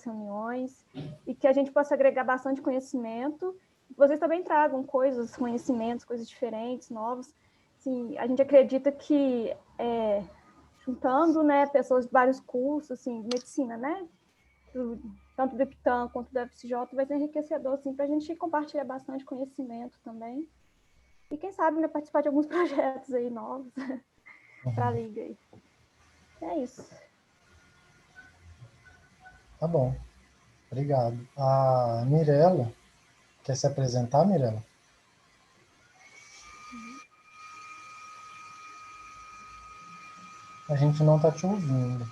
reuniões, e que a gente possa agregar bastante conhecimento. Vocês também tragam coisas, conhecimentos, coisas diferentes, novos. Assim, a gente acredita que juntando, né, pessoas de vários cursos, assim, medicina, né, tanto do IPTAM quanto do FCJ, vai ser enriquecedor, assim, para a gente compartilhar bastante conhecimento também. E quem sabe, né, participar de alguns projetos aí novos para a Liga aí. É isso. Tá bom. Obrigado. A Mirella, quer se apresentar, Mirella? A gente não está te ouvindo.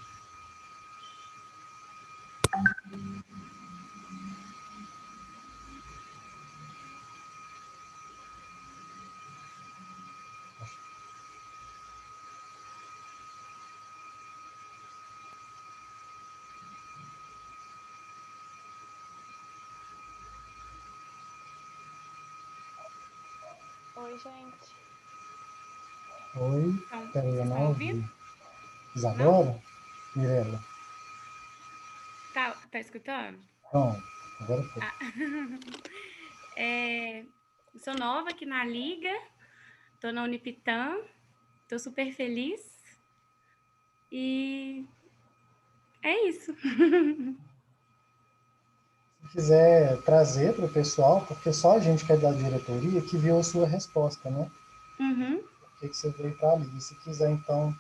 Oi, gente. Oi, Então, peraí, eu vocês não estão ouvi. ouvindo? Mas Não? agora, Mirella? Tá escutando? Pronto, agora foi. Ah. Sou nova aqui na Liga, tô na Unipitã, tô super feliz e é isso. Se quiser trazer para o pessoal, porque só a gente que é da diretoria que viu a sua resposta, né? Uhum. Por que você veio para ali? E se quiser, então,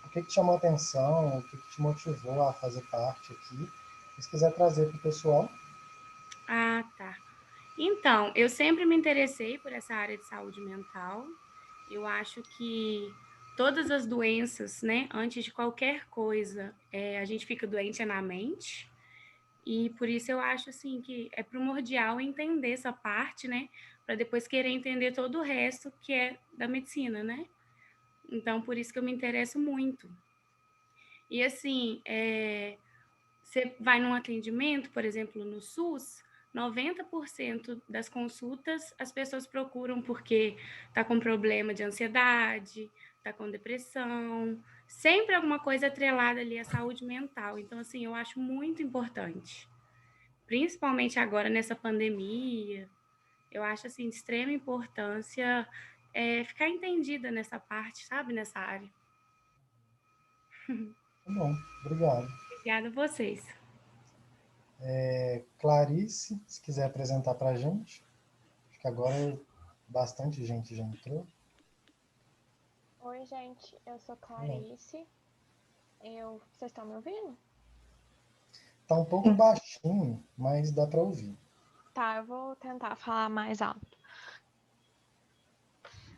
o que te chamou a atenção, o que te motivou a fazer parte aqui? Se quiser trazer para o pessoal. Ah, tá. Então, eu sempre me interessei por essa área de saúde mental. Eu acho que todas as doenças, né, antes de qualquer coisa, a gente fica doente na mente. E por isso eu acho assim que é primordial entender essa parte, né, para depois querer entender todo o resto que é da medicina, né? Então, por isso que eu me interesso muito. E assim, você vai num atendimento, por exemplo, no SUS, 90% das consultas as pessoas procuram porque tá com problema de ansiedade, tá com depressão, sempre alguma coisa atrelada ali à saúde mental. Então, assim, eu acho muito importante. Principalmente agora nessa pandemia, eu acho, assim, de extrema importância ficar entendida nessa parte, sabe, nessa área. Tá bom, obrigado. Obrigada a vocês. Clarice, se quiser apresentar para a gente. Acho que agora bastante gente já entrou. Oi, gente, eu sou Olá. Clarice. Vocês estão me ouvindo? Tá um pouco baixinho, mas dá para ouvir. Tá, eu vou tentar falar mais alto.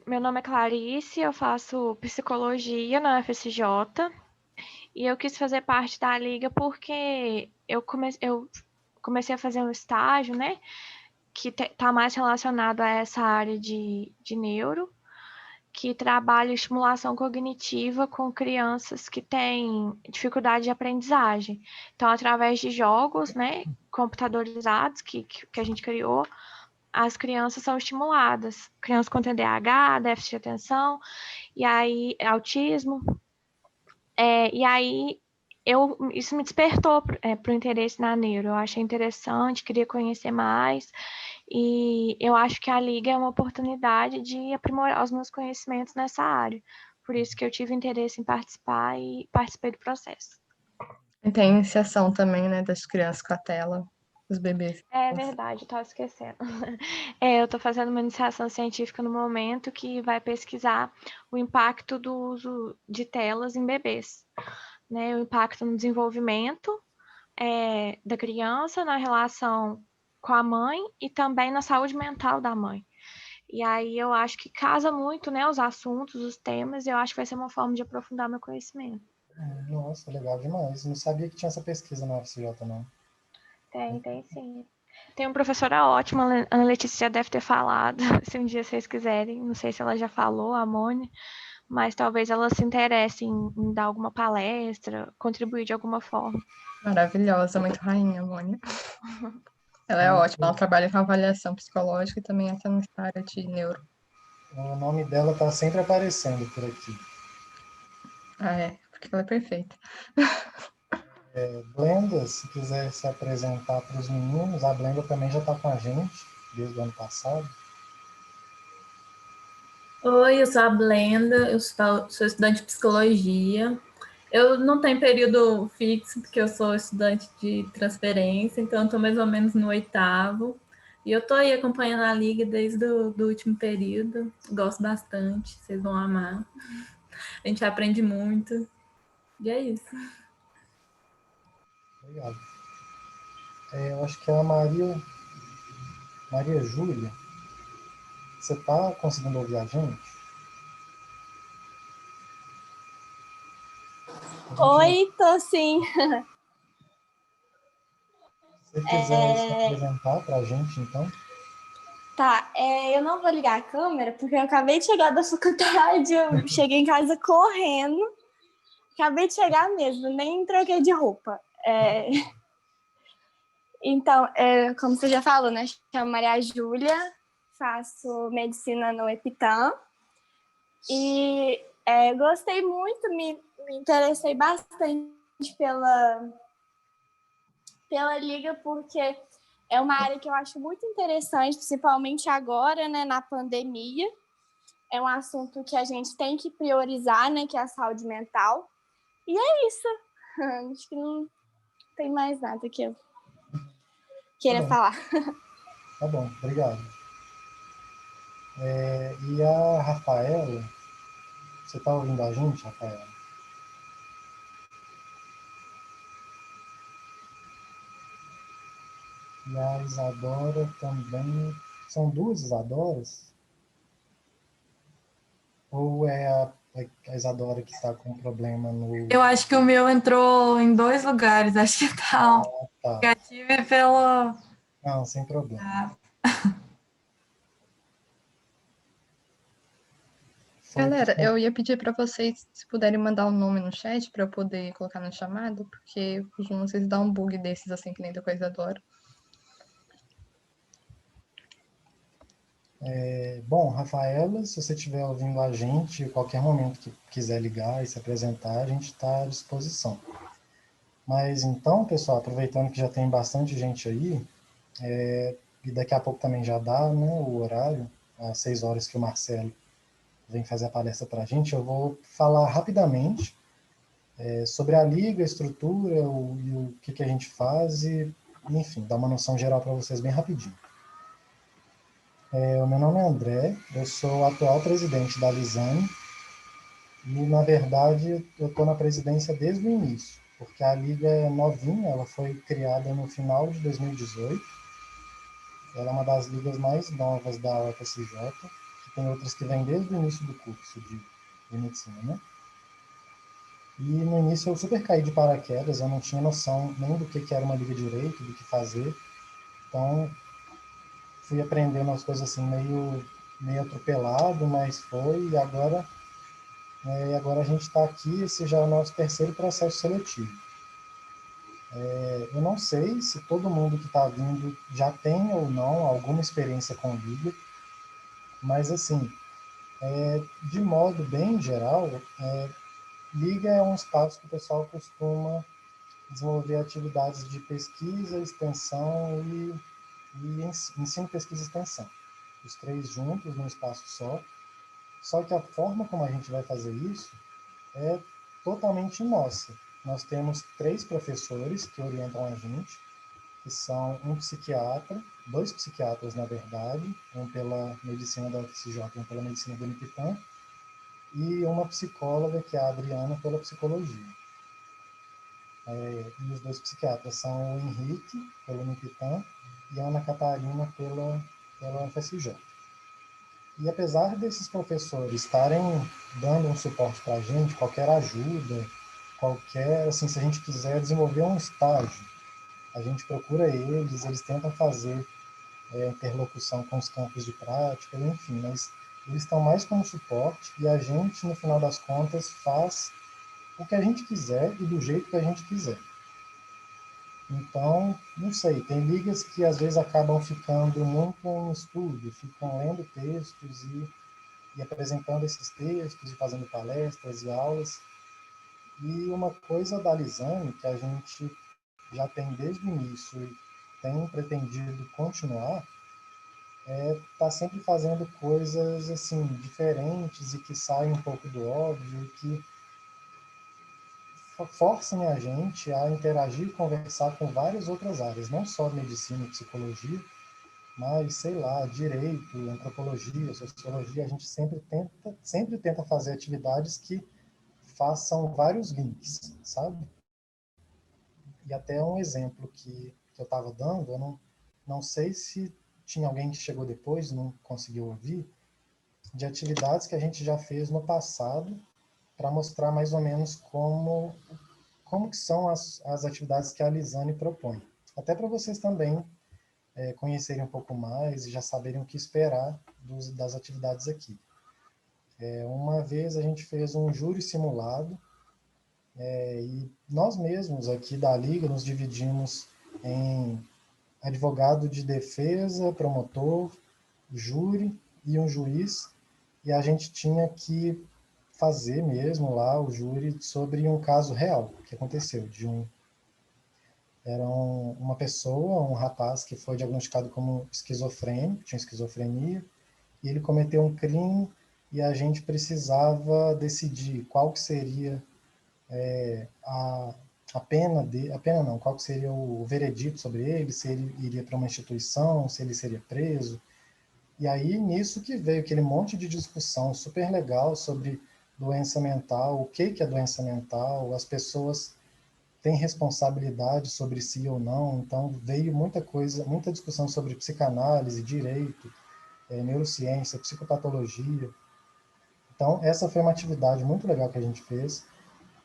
Meu nome é Clarice, eu faço psicologia na UFSJ e eu quis fazer parte da liga porque eu comecei a fazer um estágio, né, que tá mais relacionado a essa área de neuro, que trabalha estimulação cognitiva com crianças que têm dificuldade de aprendizagem. Então, através de jogos, né, computadorizados que a gente criou, as crianças são estimuladas. Crianças com TDAH, déficit de atenção, e aí autismo. E aí isso me despertou para o interesse na neuro. Eu achei interessante, queria conhecer mais, e eu acho que a Liga é uma oportunidade de aprimorar os meus conhecimentos nessa área. Por isso que eu tive interesse em participar e participei do processo. E tem iniciação também, né, das crianças com a tela, os bebês. É verdade, estava esquecendo. Eu estou fazendo uma iniciação científica no momento que vai pesquisar o impacto do uso de telas em bebês, né? O impacto no desenvolvimento da criança, na relação com a mãe e também na saúde mental da mãe. E aí eu acho que casa muito, né, os assuntos, os temas, e eu acho que vai ser uma forma de aprofundar meu conhecimento. Nossa, legal demais. Não sabia que tinha essa pesquisa na UFCJ, não. Tem sim. Tem uma professora ótima, a Ana Letícia já deve ter falado, se um dia vocês quiserem. Não sei se ela já falou, a Mônica, mas talvez ela se interesse em dar alguma palestra, contribuir de alguma forma. Maravilhosa, muito rainha, Mônica. Ela é ótima, ela trabalha com avaliação psicológica e também até na área de neuro. O nome dela tá sempre aparecendo por aqui. Ah, é, porque ela é perfeita. Blenda, se quiser se apresentar para os meninos, a Blenda também já está com a gente desde o ano passado. Oi, eu sou a Blenda, sou estudante de psicologia. Eu não tenho período fixo, porque eu sou estudante de transferência, então eu estou mais ou menos no 8º. E eu estou aí acompanhando a Liga desde o do último período. Gosto bastante, vocês vão amar. A gente aprende muito. E é isso. Obrigado. Eu acho que é a Maria Júlia. Você está conseguindo ouvir a gente? Oi, tô sim. Se você quiser se apresentar para a gente, então. Tá, eu não vou ligar a câmera porque eu acabei de chegar da faculdade, eu cheguei em casa correndo, acabei de chegar mesmo, nem troquei de roupa. Então, como você já falou, né? Chamo Maria Júlia, faço medicina no EPITAM e gostei muito, me interessei bastante pela Liga, porque é uma área que eu acho muito interessante, principalmente agora, né, na pandemia. É um assunto que a gente tem que priorizar, né, que é a saúde mental. E é isso. Acho que não tem mais nada que eu queira falar. Tá bom, obrigado. E a Rafaela, você está ouvindo a gente, Rafaela? E a Isadora também. São duas Isadoras? Ou é a Isadora que está com problema no. Eu acho que o meu entrou em 2 lugares, acho que tá Tá. negativo e pelo. Não, sem problema. Galera, eu ia pedir para vocês, se puderem mandar o nome no chat para eu poder colocar na chamada, porque costumam vocês dar um bug desses assim que nem da coisa adoro. Bom, Rafaela, se você estiver ouvindo a gente, qualquer momento que quiser ligar e se apresentar, a gente está à disposição. Mas então, pessoal, aproveitando que já tem bastante gente aí, e daqui a pouco também já dá, né, o horário, às 6 horas que o Marcelo vem fazer a palestra para a gente, eu vou falar rapidamente sobre a Liga, a estrutura, e o que a gente faz e, enfim, dar uma noção geral para vocês bem rapidinho. O meu nome é André, eu sou o atual presidente da Lisane e, na verdade, eu estou na presidência desde o início, porque a Liga é novinha, ela foi criada no final de 2018, ela é uma das ligas mais novas da UFSJ, que tem outras que vêm desde o início do curso de medicina, né? E no início eu super caí de paraquedas, eu não tinha noção nem do que era uma liga de direito, do que fazer, então fui aprendendo as coisas assim meio atropelado, mas foi, e agora a gente está aqui, esse já é o nosso terceiro processo seletivo. Eu não sei se todo mundo que está vindo já tem ou não alguma experiência com liga, mas assim, de modo bem geral, liga é um espaço que o pessoal costuma desenvolver atividades de pesquisa, extensão e ensino, pesquisa e extensão. Os três juntos num espaço só. Só que a forma como a gente vai fazer isso é totalmente nossa. Nós temos 3 professores que orientam a gente, que são um psiquiatra, 2 psiquiatras, na verdade, um pela medicina da UFSJ e um pela medicina do Unipitã, e uma psicóloga, que é a Adriana, pela psicologia. E os 2 psiquiatras são o Henrique, pelo Unipitã, e a Ana Catarina, pela UFSJ. E apesar desses professores estarem dando um suporte para a gente, qualquer ajuda, assim, se a gente quiser desenvolver um estágio, a gente procura eles tentam fazer interlocução com os campos de prática, enfim, mas eles estão mais como suporte e a gente, no final das contas, faz o que a gente quiser e do jeito que a gente quiser. Então, não sei, tem ligas que às vezes acabam ficando muito em estudo, ficam lendo textos e apresentando esses textos e fazendo palestras e aulas. E uma coisa da Lisane, que a gente já tem desde o início e tem pretendido continuar, tá sempre fazendo coisas assim diferentes e que saem um pouco do óbvio, que forcem a gente a interagir e conversar com várias outras áreas, não só medicina e psicologia, mas, sei lá, direito, antropologia, sociologia. A gente sempre tenta fazer atividades que façam vários links, sabe? E até um exemplo que eu estava dando, eu não sei se tinha alguém que chegou depois e não conseguiu ouvir, de atividades que a gente já fez no passado, para mostrar mais ou menos como que são as atividades que a Lisane propõe. Até para vocês também conhecerem um pouco mais e já saberem o que esperar das atividades aqui. Uma vez a gente fez um júri simulado, e nós mesmos aqui da Liga nos dividimos em advogado de defesa, promotor, júri e um juiz, e a gente tinha que fazer mesmo lá o júri sobre um caso real que aconteceu. Era uma pessoa, um rapaz que foi diagnosticado como esquizofrênico, tinha esquizofrenia, e ele cometeu um crime e a gente precisava decidir qual que seria a, a pena não, qual que seria o veredito sobre ele, se ele iria para uma instituição, se ele seria preso. E aí, nisso que veio aquele monte de discussão super legal sobre doença mental, o que é doença mental, as pessoas têm responsabilidade sobre si ou não, então veio muita coisa, muita discussão sobre psicanálise, direito, neurociência, psicopatologia. Então, essa foi uma atividade muito legal que a gente fez.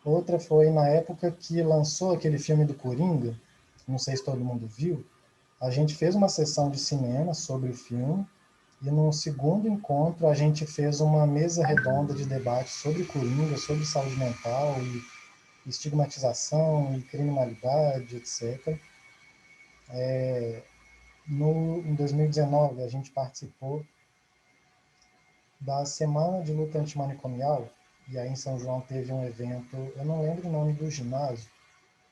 Outra foi na época que lançou aquele filme do Coringa, não sei se todo mundo viu, a gente fez uma sessão de cinema sobre o filme, e num segundo encontro a gente fez uma mesa redonda de debate sobre Coringa, sobre saúde mental e estigmatização e criminalidade, etc. Em 2019 a gente participou da Semana de Luta Antimanicomial, e aí em São João teve um evento, eu não lembro o nome do ginásio,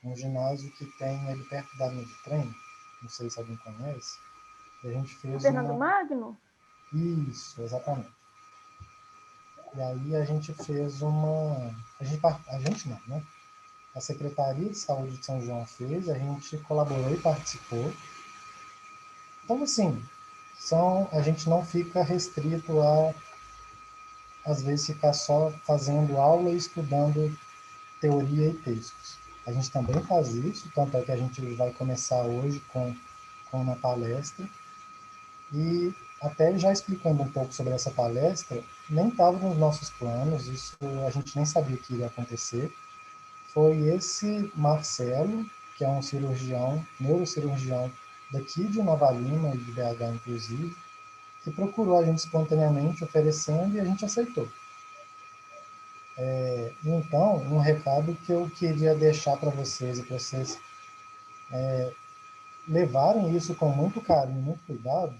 um ginásio que tem ali perto da linha de trem, não sei se alguém conhece, e a gente fez Fernando Magno? Isso, exatamente. E aí a gente fez uma... A gente não, né? A Secretaria de Saúde de São João fez, a gente colaborou e participou. Então, assim, a gente não fica restrito a, às vezes, ficar só fazendo aula e estudando teoria e textos. A gente também faz isso, tanto é que a gente vai começar hoje com uma palestra. E até já explicando um pouco sobre essa palestra, nem estava nos nossos planos, isso a gente nem sabia que iria acontecer. Foi esse Marcelo, que é um cirurgião, neurocirurgião daqui de Nova Lima e de BH, inclusive, que procurou a gente espontaneamente, oferecendo, e a gente aceitou. Então, um recado que eu queria deixar para vocês e para vocês levarem isso com muito carinho, muito cuidado,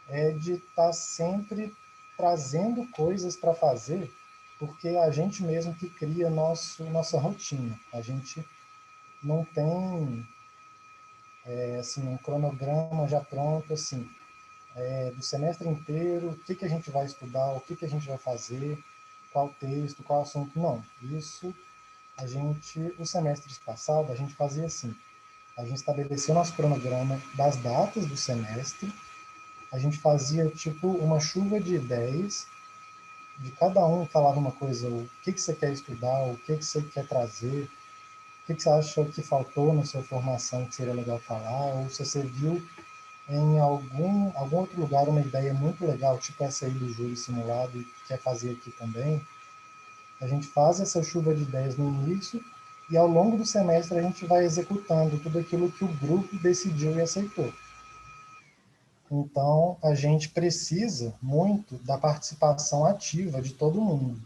é de estar sempre trazendo coisas para fazer, porque é a gente mesmo que cria nossa rotina. A gente não tem assim, um cronograma já pronto, assim, do semestre inteiro, o que a gente vai estudar, o que a gente vai fazer, qual texto, qual assunto. Não, isso o semestre passado, a gente fazia assim, a gente estabeleceu nosso cronograma das datas do semestre, a gente fazia tipo uma chuva de ideias, de cada um falava uma coisa, o que você quer estudar, o que você quer trazer, o que você acha que faltou na sua formação que seria legal falar, ou se você viu em algum outro lugar uma ideia muito legal, tipo essa aí do júri simulado e quer fazer aqui também. A gente faz essa chuva de ideias no início e ao longo do semestre a gente vai executando tudo aquilo que o grupo decidiu e aceitou. Então, a gente precisa muito da participação ativa de todo mundo.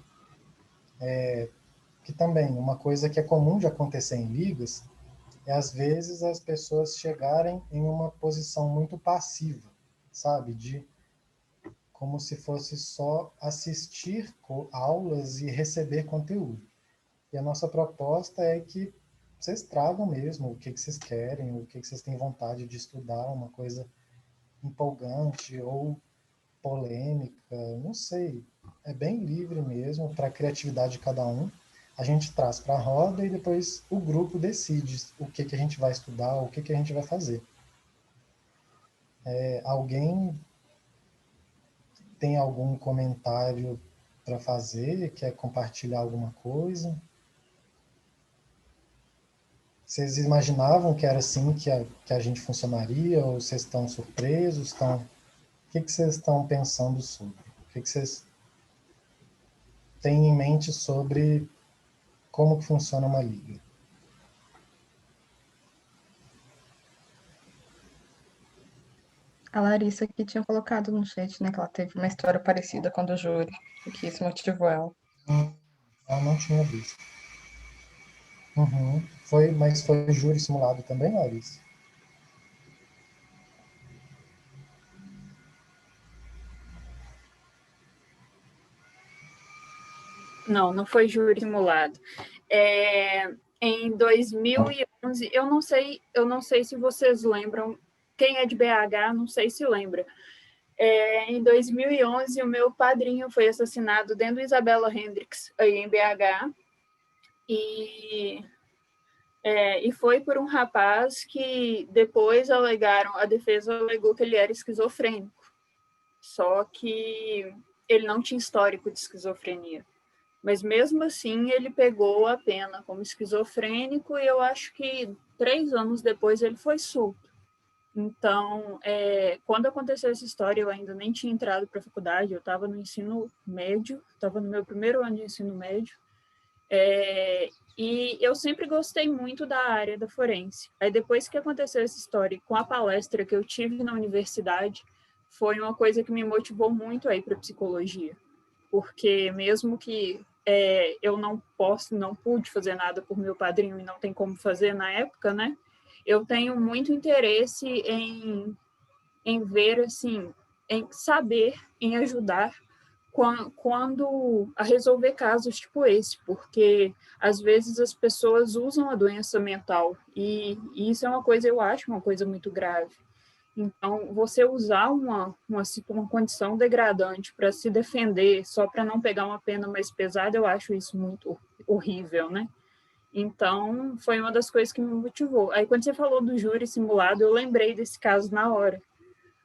Que também, uma coisa que é comum de acontecer em ligas, é às vezes as pessoas chegarem em uma posição muito passiva, sabe? Como se fosse só assistir aulas e receber conteúdo. E a nossa proposta é que vocês tragam mesmo o que vocês querem, o que vocês têm vontade de estudar, uma coisa empolgante ou polêmica, não sei. É bem livre mesmo, para a criatividade de cada um. A gente traz para a roda e depois o grupo decide o que a gente vai estudar, o que a gente vai fazer. Alguém tem algum comentário para fazer? Quer compartilhar alguma coisa? Vocês imaginavam que era assim que a gente funcionaria? Ou vocês estão surpresos? O que vocês estão pensando sobre? O que vocês têm em mente sobre como que funciona uma liga? A Larissa aqui tinha colocado no chat, né, que ela teve uma história parecida com a do júri, e que isso motivou ela. Eu não tinha visto. Uhum. Mas foi júri simulado também, Larissa? Não, não foi júri simulado. Em 2011, eu não sei se vocês lembram, quem é de BH, não sei se lembra. Em 2011, o meu padrinho foi assassinado dentro do Isabella Hendricks, aí em BH, e foi por um rapaz que depois a defesa alegou que ele era esquizofrênico, só que ele não tinha histórico de esquizofrenia. Mas mesmo assim ele pegou a pena como esquizofrênico e eu acho que 3 anos depois ele foi solto. Então, quando aconteceu essa história, eu ainda nem tinha entrado para a faculdade, eu estava no ensino médio, estava no meu primeiro ano de ensino médio, e eu sempre gostei muito da área da forense. Aí depois que aconteceu essa história, com a palestra que eu tive na universidade, foi uma coisa que me motivou muito a ir para psicologia, porque mesmo que eu não pude fazer nada por meu padrinho e não tem como fazer na época, né? Eu tenho muito interesse em ver, assim, em saber, em ajudar quando a resolver casos tipo esse, porque às vezes as pessoas usam a doença mental e isso é uma coisa, eu acho, uma coisa muito grave. Então, você usar uma condição degradante para se defender, só para não pegar uma pena mais pesada, eu acho isso muito horrível, né? Então, foi uma das coisas que me motivou. Aí, quando você falou do júri simulado, eu lembrei desse caso na hora.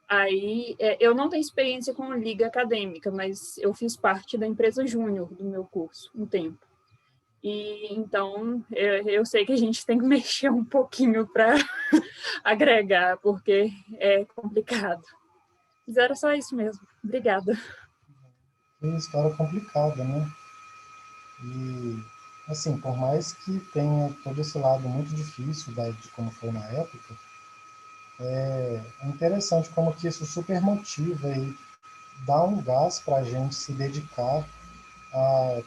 Aí, eu não tenho experiência com liga acadêmica, mas eu fiz parte da empresa júnior do meu curso, um tempo. E, então, eu sei que a gente tem que mexer um pouquinho para agregar, porque é complicado. Mas era só isso mesmo. Obrigada. Que história complicada, né? E, assim, por mais que tenha todo esse lado muito difícil de como foi na época, é interessante como que isso super motiva e dá um gás para a gente se dedicar a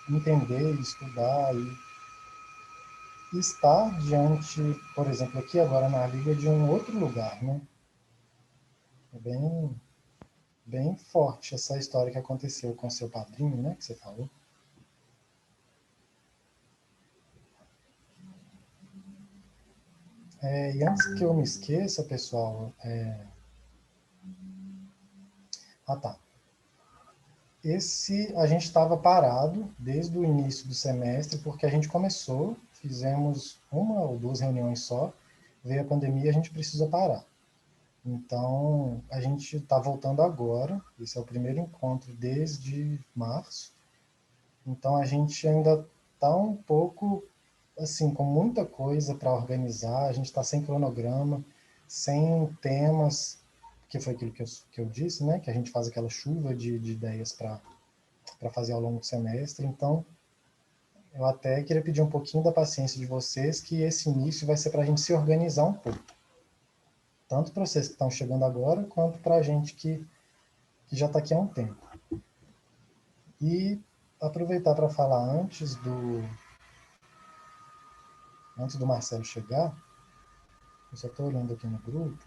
entender, estudar e estar diante, por exemplo, aqui agora na Liga, de um outro lugar, né? É bem forte essa história que aconteceu com seu padrinho, né, que você falou. E antes que eu me esqueça, pessoal, tá. A gente estava parado desde o início do semestre, porque a gente começou, fizemos 1 ou 2 reuniões só, veio a pandemia, a gente precisa parar. Então, a gente está voltando agora, esse é o primeiro encontro desde março, então a gente ainda está um pouco, assim, com muita coisa para organizar, a gente está sem cronograma, sem temas, que foi aquilo que eu disse, né, que a gente faz aquela chuva de ideias para fazer ao longo do semestre, então eu até queria pedir um pouquinho da paciência de vocês, que esse início vai ser para a gente se organizar um pouco. Tanto para vocês que estão chegando agora, quanto para a gente que já está aqui há um tempo. E aproveitar para falar antes do Marcelo chegar, eu só estou olhando aqui no grupo.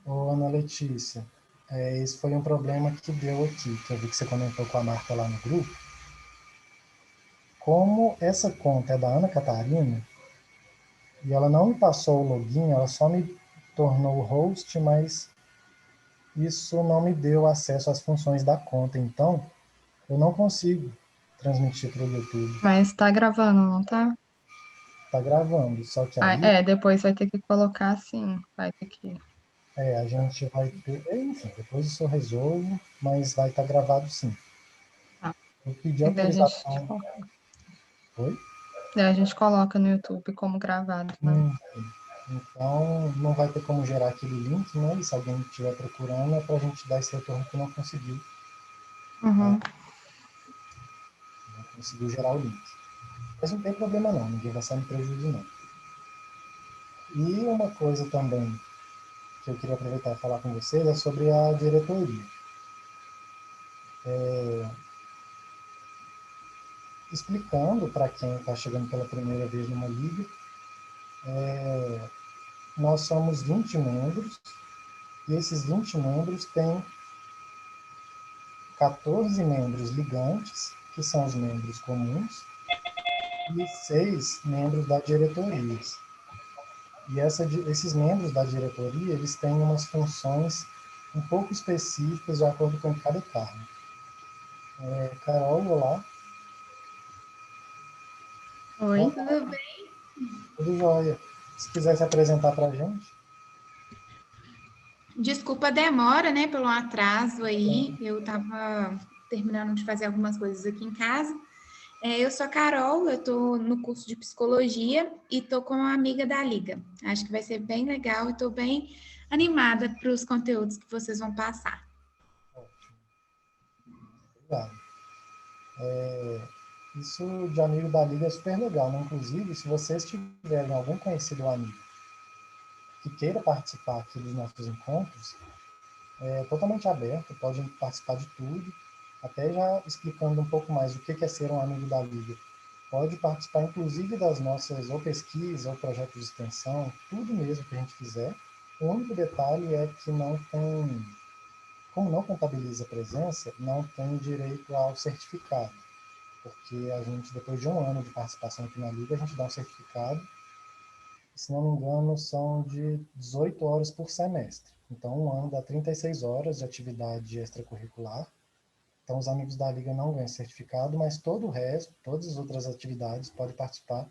Ô, Ana Letícia, esse foi um problema que deu aqui, que eu vi que você comentou com a Marta lá no grupo. como essa conta é da Ana Catarina, e ela não me passou o login, ela só me tornou host, mas isso não me deu acesso às funções da conta. Então, eu não consigo transmitir para o YouTube. Mas tá gravando, não tá? Tá gravando, só que Ah, aí depois vai ter que colocar assim. Vai ter que. a gente vai ter, enfim, depois isso eu resolvo, mas vai estar gravado sim. Tá. Eu pedi E daí a gente, autorização. Oi? daí a gente coloca no YouTube como gravado, né? Então, não vai ter como gerar aquele link, né? E se alguém estiver procurando, é para a gente dar esse retorno que não conseguiu. Uhum. Não conseguiu gerar o link. Mas não tem problema não, ninguém vai sair no prejuízo não. E uma coisa também que eu queria aproveitar e falar com vocês é sobre a diretoria. Explicando para quem está chegando pela primeira vez numa liga, nós somos 20 membros, e esses 20 membros têm 14 membros ligantes, que são os membros comuns, e 6 membros da diretoria. E esses membros da diretoria, eles têm umas funções um pouco específicas de acordo com cada cargo. Carol, olá. Oi, tudo bem? Tudo jóia. Se quiser se apresentar para a gente. Desculpa a demora, né, pelo atraso aí. Eu estava terminando de fazer algumas coisas aqui em casa. Eu sou a Carol, eu estou no curso de psicologia e estou com uma amiga da Liga. Acho que vai ser bem legal e estou bem animada para os conteúdos que vocês vão passar. Obrigado. Isso de amigo da Liga é super legal, né? Inclusive, se vocês tiverem algum conhecido amigo que queira participar aqui dos nossos encontros, é totalmente aberto, pode participar de tudo, até já explicando um pouco mais o que é ser um amigo da Liga. Pode participar, inclusive, das nossas ou pesquisas ou projetos de extensão, tudo mesmo que a gente fizer. O único detalhe é que não tem, como não contabiliza presença, não tem direito ao certificado, porque a gente, depois de um ano de participação aqui na Liga, a gente dá um certificado. Se não me engano, são de 18 horas por semestre. Então, um ano dá 36 horas de atividade extracurricular. Então, os amigos da Liga não ganham certificado, mas todo o resto, todas as outras atividades, podem participar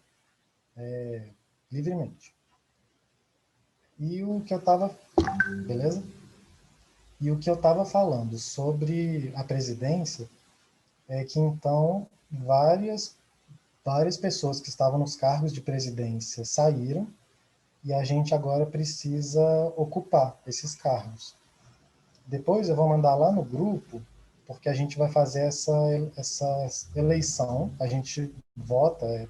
livremente. E o que eu estava... Beleza? E o que eu estava falando sobre a presidência é que, então, várias pessoas que estavam nos cargos de presidência saíram e a gente agora precisa ocupar esses cargos. Depois eu vou mandar lá no grupo, porque a gente vai fazer essa eleição, a gente vota,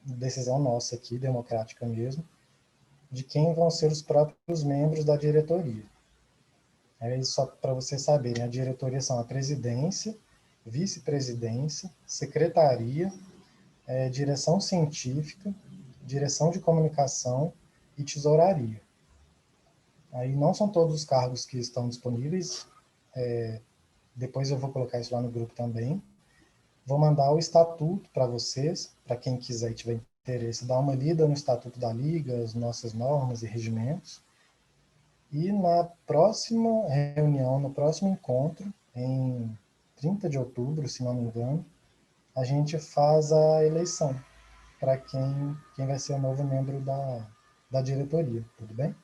decisão nossa aqui, democrática mesmo, de quem vão ser os próprios membros da diretoria. Só para vocês saberem, a diretoria são a presidência, vice-presidência, secretaria, direção científica, direção de comunicação e tesouraria. Aí não são todos os cargos que estão disponíveis, depois eu vou colocar isso lá no grupo também. Vou mandar o estatuto para vocês, para quem quiser e tiver interesse, dar uma lida no estatuto da Liga, as nossas normas e regimentos. E na próxima reunião, no próximo encontro, em 30 de outubro, se não me engano, a gente faz a eleição para quem vai ser o novo membro da diretoria, tudo bem?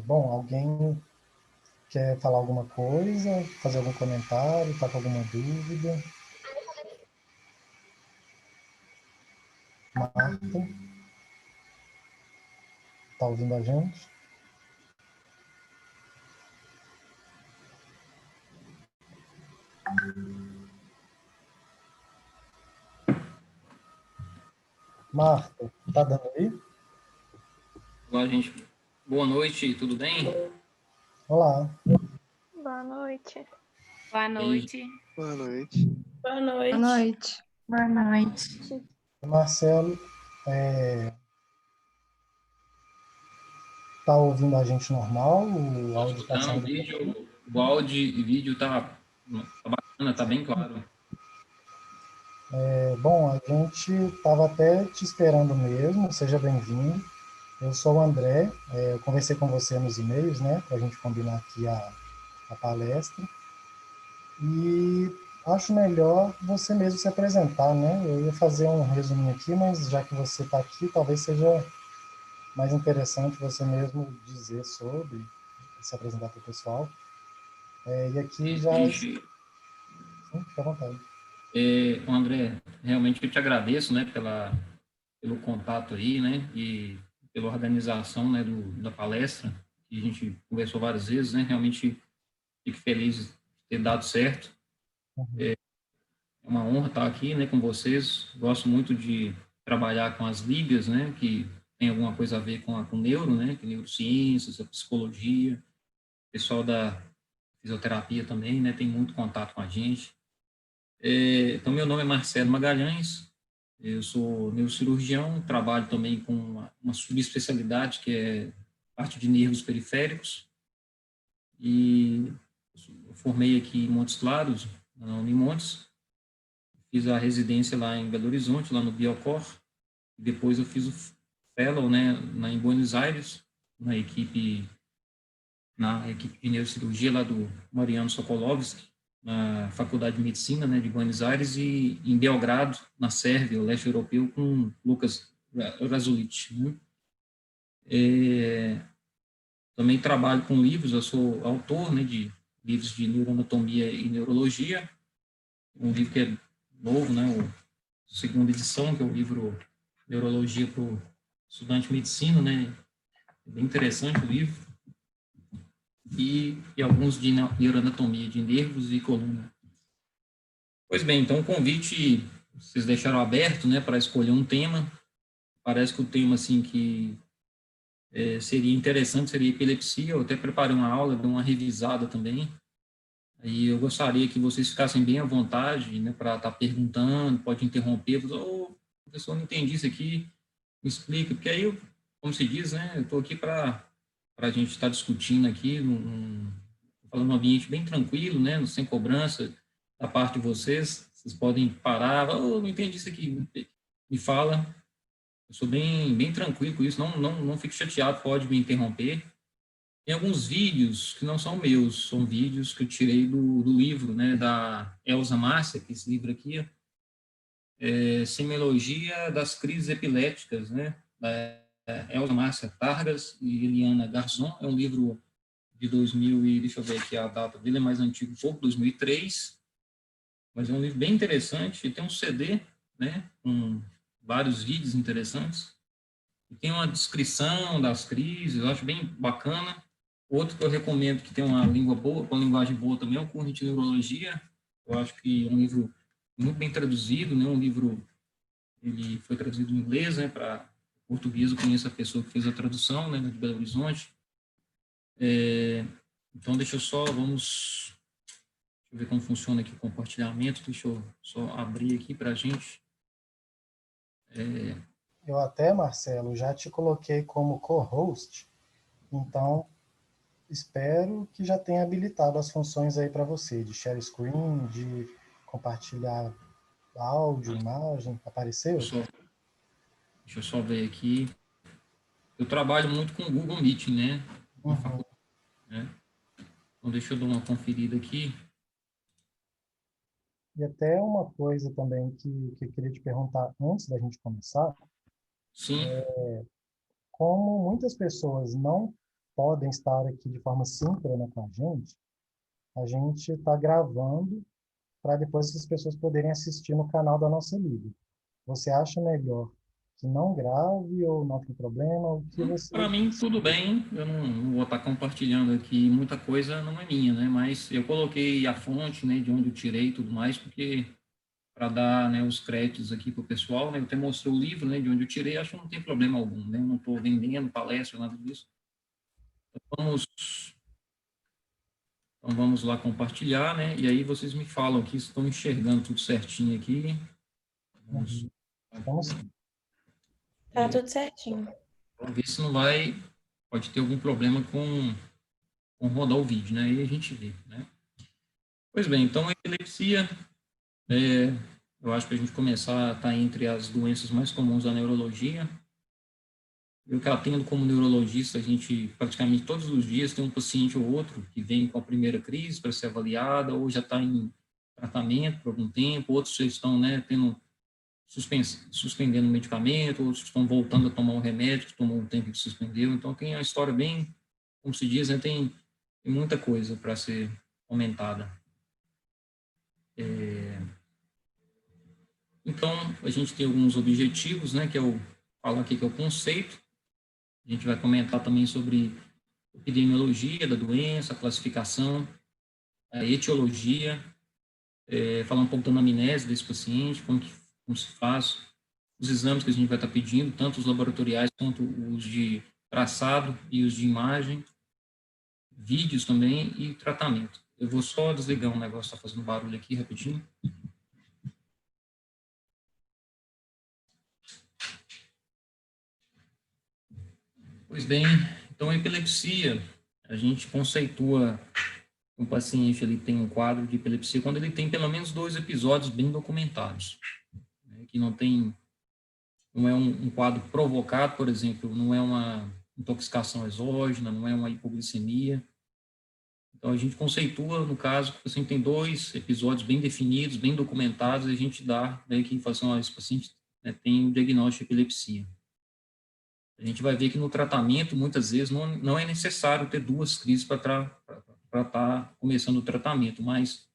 Bom, alguém quer falar alguma coisa, fazer algum comentário, está com alguma dúvida? Marta, está ouvindo a gente? Marta, está dando aí? Olá, gente. Boa noite, tudo bem? Olá. Boa noite. Boa noite. Boa noite. Boa noite. Boa noite. Boa noite. Marcelo, está ouvindo a gente normal? O áudio está saindo... O áudio e vídeo tá Ana, tá bem claro. Bom, a gente estava até te esperando mesmo, seja bem-vindo. Eu sou o André, eu conversei com você nos e-mails, né, para a gente combinar aqui a palestra. E acho melhor você mesmo se apresentar, né? Eu ia fazer um resuminho aqui, mas já que você está aqui, talvez seja mais interessante você mesmo dizer sobre, se apresentar para o pessoal. E aqui já... Gente, Sim, fica à vontade. André, realmente eu te agradeço, né, pelo contato aí, né, e pela organização, né, da palestra, que a gente conversou várias vezes, né, realmente fico feliz de ter dado certo. É uma honra estar aqui, né, com vocês. Gosto muito de trabalhar com as ligas, né, que tem alguma coisa a ver com neuro, né, que neurociências, a psicologia, o pessoal da fisioterapia também, né, tem muito contato com a gente. Então, meu nome é Marcelo Magalhães, eu sou neurocirurgião, trabalho também com uma subespecialidade que é parte de nervos periféricos, e formei aqui em Montes Claros, na Unimontes, fiz a residência lá em Belo Horizonte, lá no Biocor, depois eu fiz o fellow, né, em Buenos Aires, na equipe de neurocirurgia lá do Mariano Sokolovski, na Faculdade de Medicina, né, de Buenos Aires, e em Belgrado, na Sérvia, o leste europeu, com Lucas Razulic, né? Também trabalho com livros, eu sou autor, né, de livros de neuroanatomia e neurologia, um livro que é novo, né, a segunda edição, que é o livro Neurologia para o Estudante de Medicina, né, é bem interessante o livro, e alguns de neuroanatomia de nervos e coluna. Pois bem, então o convite vocês deixaram aberto, né, para escolher um tema. Parece que o tema assim que seria interessante seria epilepsia. Eu até preparei uma aula, dei uma revisada também. E eu gostaria que vocês ficassem bem à vontade, né, para estar perguntando, pode interromper, professor, não entendi isso aqui, me explica, porque aí, como se diz, né, eu estou aqui para a gente estar discutindo aqui, falando num ambiente bem tranquilo, né, sem cobrança da parte de vocês podem parar, não entendi isso aqui, me fala, eu sou bem tranquilo com isso, não fique chateado, pode me interromper. Tem alguns vídeos que não são meus, são vídeos que eu tirei do livro, né, da Elza Márcia, que esse livro aqui Semiologia das Crises Epiléticas, né, da Elza Márcia Targas e Eliana Garzon. É um livro de 2000 e deixa eu ver aqui a data dele, é mais antigo um pouco, 2003, mas é um livro bem interessante, e tem um CD, né, com vários vídeos interessantes, e tem uma descrição das crises, eu acho bem bacana. Outro que eu recomendo, que tem uma língua boa, uma linguagem boa também, é o Curso de Neurologia. Eu acho que é um livro muito bem traduzido, né, um livro, ele foi traduzido em inglês, né, para português. Eu conheço a pessoa que fez a tradução, né, de Belo Horizonte. Então, vamos ver como funciona aqui o compartilhamento. Deixa eu só abrir aqui para a gente. Eu até, Marcelo, já te coloquei como co-host, então espero que já tenha habilitado as funções aí para você, de share screen, de compartilhar áudio, imagem. Apareceu? Deixa eu só ver aqui. Eu trabalho muito com o Google Meet, né? Né? Então, deixa eu dar uma conferida aqui. E até uma coisa também que eu queria te perguntar antes da gente começar. Sim. Como muitas pessoas não podem estar aqui de forma síncrona com a gente está gravando para depois as pessoas poderem assistir no canal da nossa liga. Você acha melhor que não grave ou não tem problema? O que você... Para mim, tudo bem. Eu não vou estar compartilhando aqui. Muita coisa não é minha, né? Mas eu coloquei a fonte, né, de onde eu tirei e tudo mais, porque para dar, né, os créditos aqui para o pessoal, né? Eu até mostrei o livro, né, de onde eu tirei. Acho que não tem problema algum, né? Eu não estou vendendo palestra, nada disso. Então, vamos lá compartilhar, né? E aí vocês me falam aqui se estão enxergando tudo certinho aqui. Vamos. Tá tudo certinho. Vamos ver se não pode ter algum problema com rodar o vídeo, né? Aí a gente vê, né? Pois bem, então a epilepsia, eu acho que a gente começar a estar entre as doenças mais comuns da neurologia. Eu que atendo como neurologista, a gente praticamente todos os dias tem um paciente ou outro que vem com a primeira crise para ser avaliada, ou já está em tratamento por algum tempo, outros já estão, né, suspendendo o medicamento, outros estão voltando a tomar o remédio, que tomou um tempo que suspendeu. Então, tem uma história bem, como se diz, né, tem muita coisa para ser comentada. Então, a gente tem alguns objetivos, né, que eu falo aqui que é o conceito. A gente vai comentar também sobre epidemiologia da doença, a classificação, a etiologia, falar um pouco da anamnese desse paciente, como se faz, os exames que a gente vai estar pedindo, tanto os laboratoriais quanto os de traçado e os de imagem, vídeos também e tratamento. Eu vou só desligar um negócio que está fazendo barulho aqui rapidinho. Pois bem, então a epilepsia, a gente conceitua um paciente ele tem um quadro de epilepsia quando ele tem pelo menos 2 episódios bem documentados, né, que não é um quadro provocado, por exemplo, não é uma intoxicação exógena, não é uma hipoglicemia. Então, a gente conceitua, no caso, que o paciente tem 2 episódios bem definidos, bem documentados, e a gente dá, né, que fala assim, esse paciente, né, tem o diagnóstico de epilepsia. A gente vai ver que no tratamento, muitas vezes, não é necessário ter 2 crises para estar começando o tratamento, mas,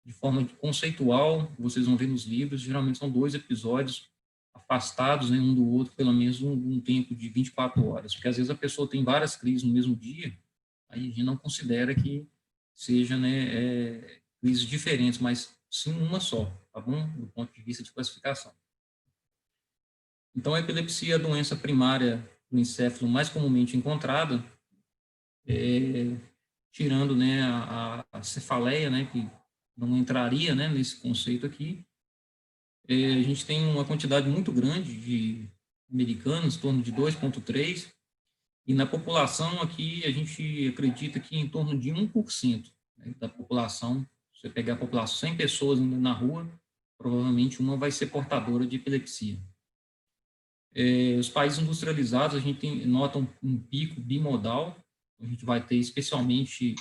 de forma conceitual, vocês vão ver nos livros, geralmente são 2 episódios afastados, né, um do outro, pelo menos um tempo de 24 horas, porque às vezes a pessoa tem várias crises no mesmo dia, aí a gente não considera que seja, né, crises diferentes, mas sim uma só, tá bom? Do ponto de vista de classificação. Então, a epilepsia é a doença primária do encéfalo mais comumente encontrada, tirando, né, a cefaleia, né, que não entraria, né, nesse conceito aqui. A gente tem uma quantidade muito grande de americanos, em torno de 2,3, e na população aqui a gente acredita que em torno de 1%, né, da população, se você pegar a população, 100 pessoas na rua, provavelmente uma vai ser portadora de epilepsia. Os países industrializados, a gente nota um pico bimodal, a gente vai ter especialmente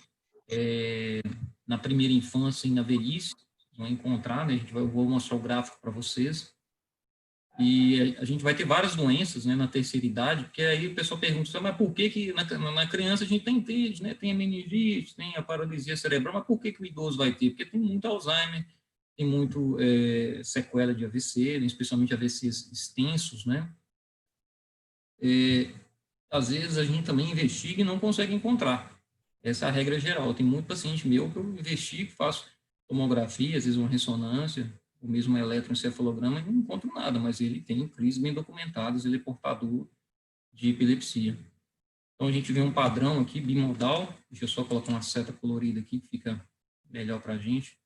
na primeira infância e na velhice, vão encontrar, né? Vou mostrar o gráfico para vocês. E a gente vai ter várias doenças, né, na terceira idade, porque aí o pessoal pergunta, mas por que na criança a gente tem TED, né, tem a meningite, tem a paralisia cerebral, mas por que o idoso vai ter? Porque tem muito Alzheimer, tem muito sequela de AVC, né, especialmente AVCs extensos, né? Às vezes a gente também investiga e não consegue encontrar. Essa é a regra geral. Tem muito paciente meu que eu investigo, faço tomografia, às vezes uma ressonância, o mesmo eletroencefalograma, e não encontro nada, mas ele tem crises bem documentadas, ele é portador de epilepsia. Então, a gente vê um padrão aqui, bimodal, deixa eu só colocar uma seta colorida aqui, que fica melhor para a gente.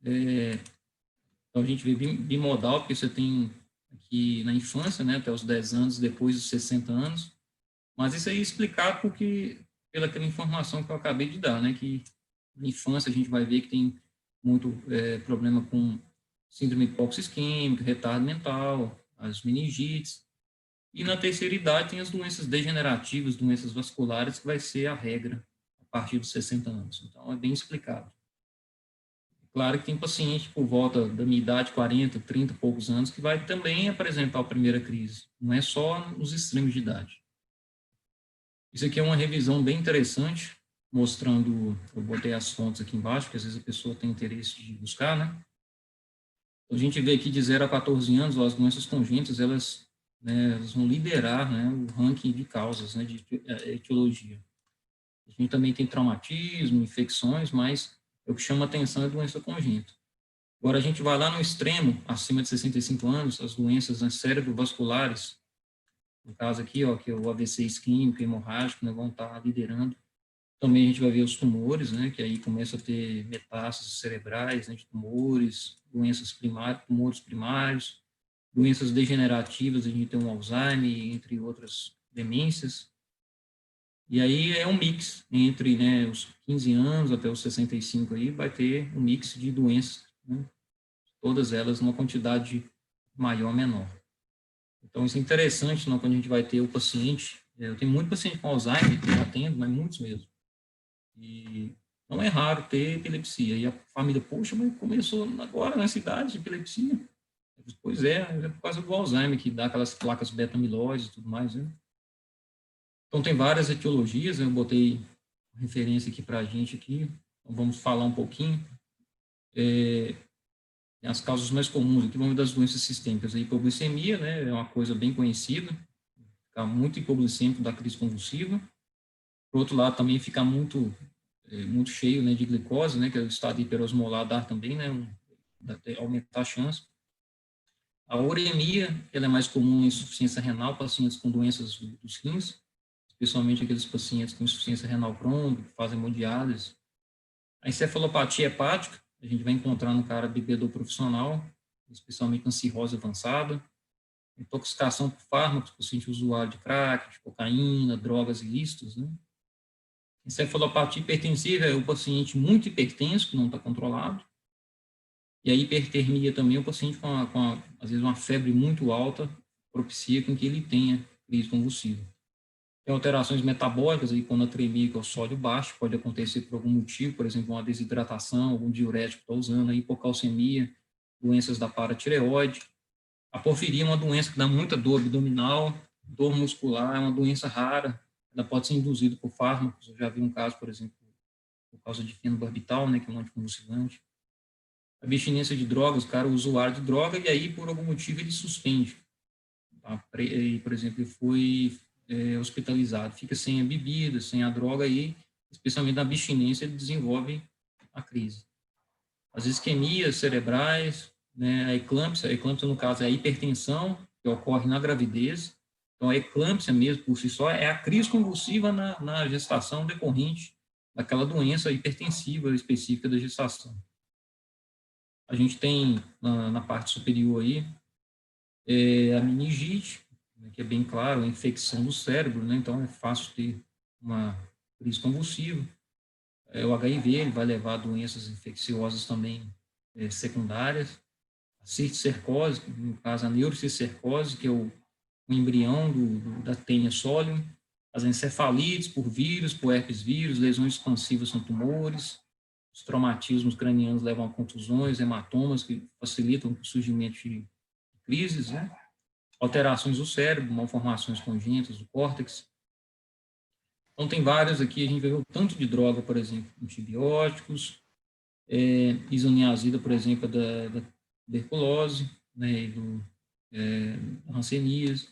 Então, a gente vê bimodal, porque você tem aqui na infância, né, até os 10 anos, depois dos 60 anos, mas isso aí é explicado pela aquela informação que eu acabei de dar, né, que na infância a gente vai ver que tem muito problema com síndrome hipóxico-isquêmica, retardo mental, as meningites, e na terceira idade tem as doenças degenerativas, doenças vasculares, que vai ser a regra a partir dos 60 anos. Então, é bem explicado. Claro que tem paciente por volta da minha idade, 40, 30 e poucos anos, que vai também apresentar a primeira crise. Não é só nos extremos de idade. Isso aqui é uma revisão bem interessante, mostrando, eu botei as fontes aqui embaixo, porque às vezes a pessoa tem interesse de buscar, né? A gente vê aqui de 0 a 14 anos, as doenças congênitas, elas vão liderar, né, o ranking de causas, né, de etiologia. A gente também tem traumatismo, infecções, mas o que chama atenção é a doença congênita. Agora, a gente vai lá no extremo, acima de 65 anos, as doenças, né, cerebrovasculares, no caso aqui, ó, que é o AVC isquêmico, hemorrágico, né, vão estar liderando. Também a gente vai ver os tumores, né, que aí começa a ter metástases cerebrais, né, de tumores, doenças primárias, tumores primários, doenças degenerativas, a gente tem um Alzheimer, entre outras demências. E aí é um mix entre, né, os 15 anos até os 65 aí, vai ter um mix de doenças, né, todas elas numa quantidade maior ou menor. Então, isso é interessante, não, quando a gente vai ter o paciente. Eu tenho muito paciente com Alzheimer, que eu atendo, mas muitos mesmo. E não é raro ter epilepsia. E a família, poxa, mas começou agora nessa idade de epilepsia. Pois é por causa do Alzheimer, que dá aquelas placas beta-amiloides e tudo mais, né? Então, tem várias etiologias, eu botei referência aqui para a gente aqui. Então, vamos falar um pouquinho. As causas mais comuns aqui, vamos ver das doenças sistêmicas. A hipoglicemia, né, é uma coisa bem conhecida. Ficar muito hipoglicêmico da crise convulsiva. Por outro lado, também ficar muito cheio, né, de glicose, né, que é o estado hiperosmolar também, né, aumentar a chance. A uremia, ela é mais comum em insuficiência renal, pacientes com doenças dos rins, especialmente aqueles pacientes com insuficiência renal crônica, que fazem hemodiálise. A encefalopatia hepática, a gente vai encontrar no cara bebedor profissional, especialmente na cirrose avançada. Intoxicação por fármacos, paciente usuário de crack, de cocaína, drogas ilícitas, né? Encefalopatia hipertensiva é o paciente muito hipertenso, que não está controlado. E a hipertermia também é o paciente com às vezes, uma febre muito alta, propicia com que ele tenha crise convulsiva. Tem alterações metabólicas, a hiponatremia, que é o sódio baixo, pode acontecer por algum motivo, por exemplo, uma desidratação, algum diurético que está usando, a hipocalcemia, doenças da paratireoide. A porfiria é uma doença que dá muita dor abdominal, dor muscular, é uma doença rara, ela pode ser induzida por fármacos. Eu já vi um caso, por exemplo, por causa de fenobarbital, né, que é um anticonvulsivante. Abstinência de drogas, o cara é usuário de droga e aí, por algum motivo, ele suspende. Tá? Por exemplo, ele foi hospitalizado, fica sem a bebida, sem a droga e, especialmente na abstinência, ele desenvolve a crise. As isquemias cerebrais, né, a eclâmpsia no caso é a hipertensão que ocorre na gravidez. Então a eclâmpsia mesmo por si só é a crise convulsiva na gestação decorrente daquela doença hipertensiva específica da gestação. A gente tem na parte superior aí a meningite, né, que é bem claro, a infecção do cérebro, né, então é fácil ter uma crise convulsiva. O HIV ele vai levar a doenças infecciosas também secundárias. A cisticercose, no caso a neurocisticercose, que é o embrião da tênia solium. As encefalites por vírus, por herpes vírus, lesões expansivas são tumores. Os traumatismos cranianos levam a contusões, hematomas, que facilitam o surgimento de crises, né? Alterações do cérebro, malformações congênitas do córtex. Então, tem vários aqui, a gente vê o tanto de droga, por exemplo, antibióticos, isoniazida, por exemplo, da tuberculose, né, da hanseníase,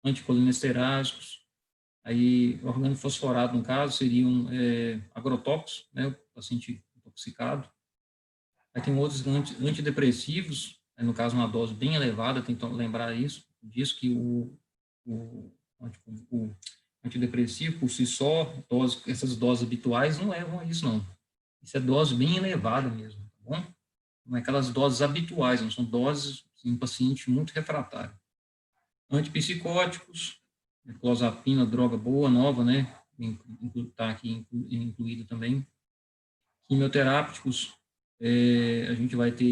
anticolinesterásicos, aí organofosforado, no caso, seriam agrotóxicos, né, o paciente intoxicado. Aí tem outros antidepressivos, no caso, uma dose bem elevada, tem que lembrar disso que o antidepressivo, por si só, essas doses habituais não levam a isso, não. Isso é dose bem elevada mesmo, tá bom? Não é aquelas doses habituais, não são doses em um paciente muito refratário. Antipsicóticos, clozapina, droga boa, nova, né? Está aqui incluída também. Quimioterápicos, a gente vai ter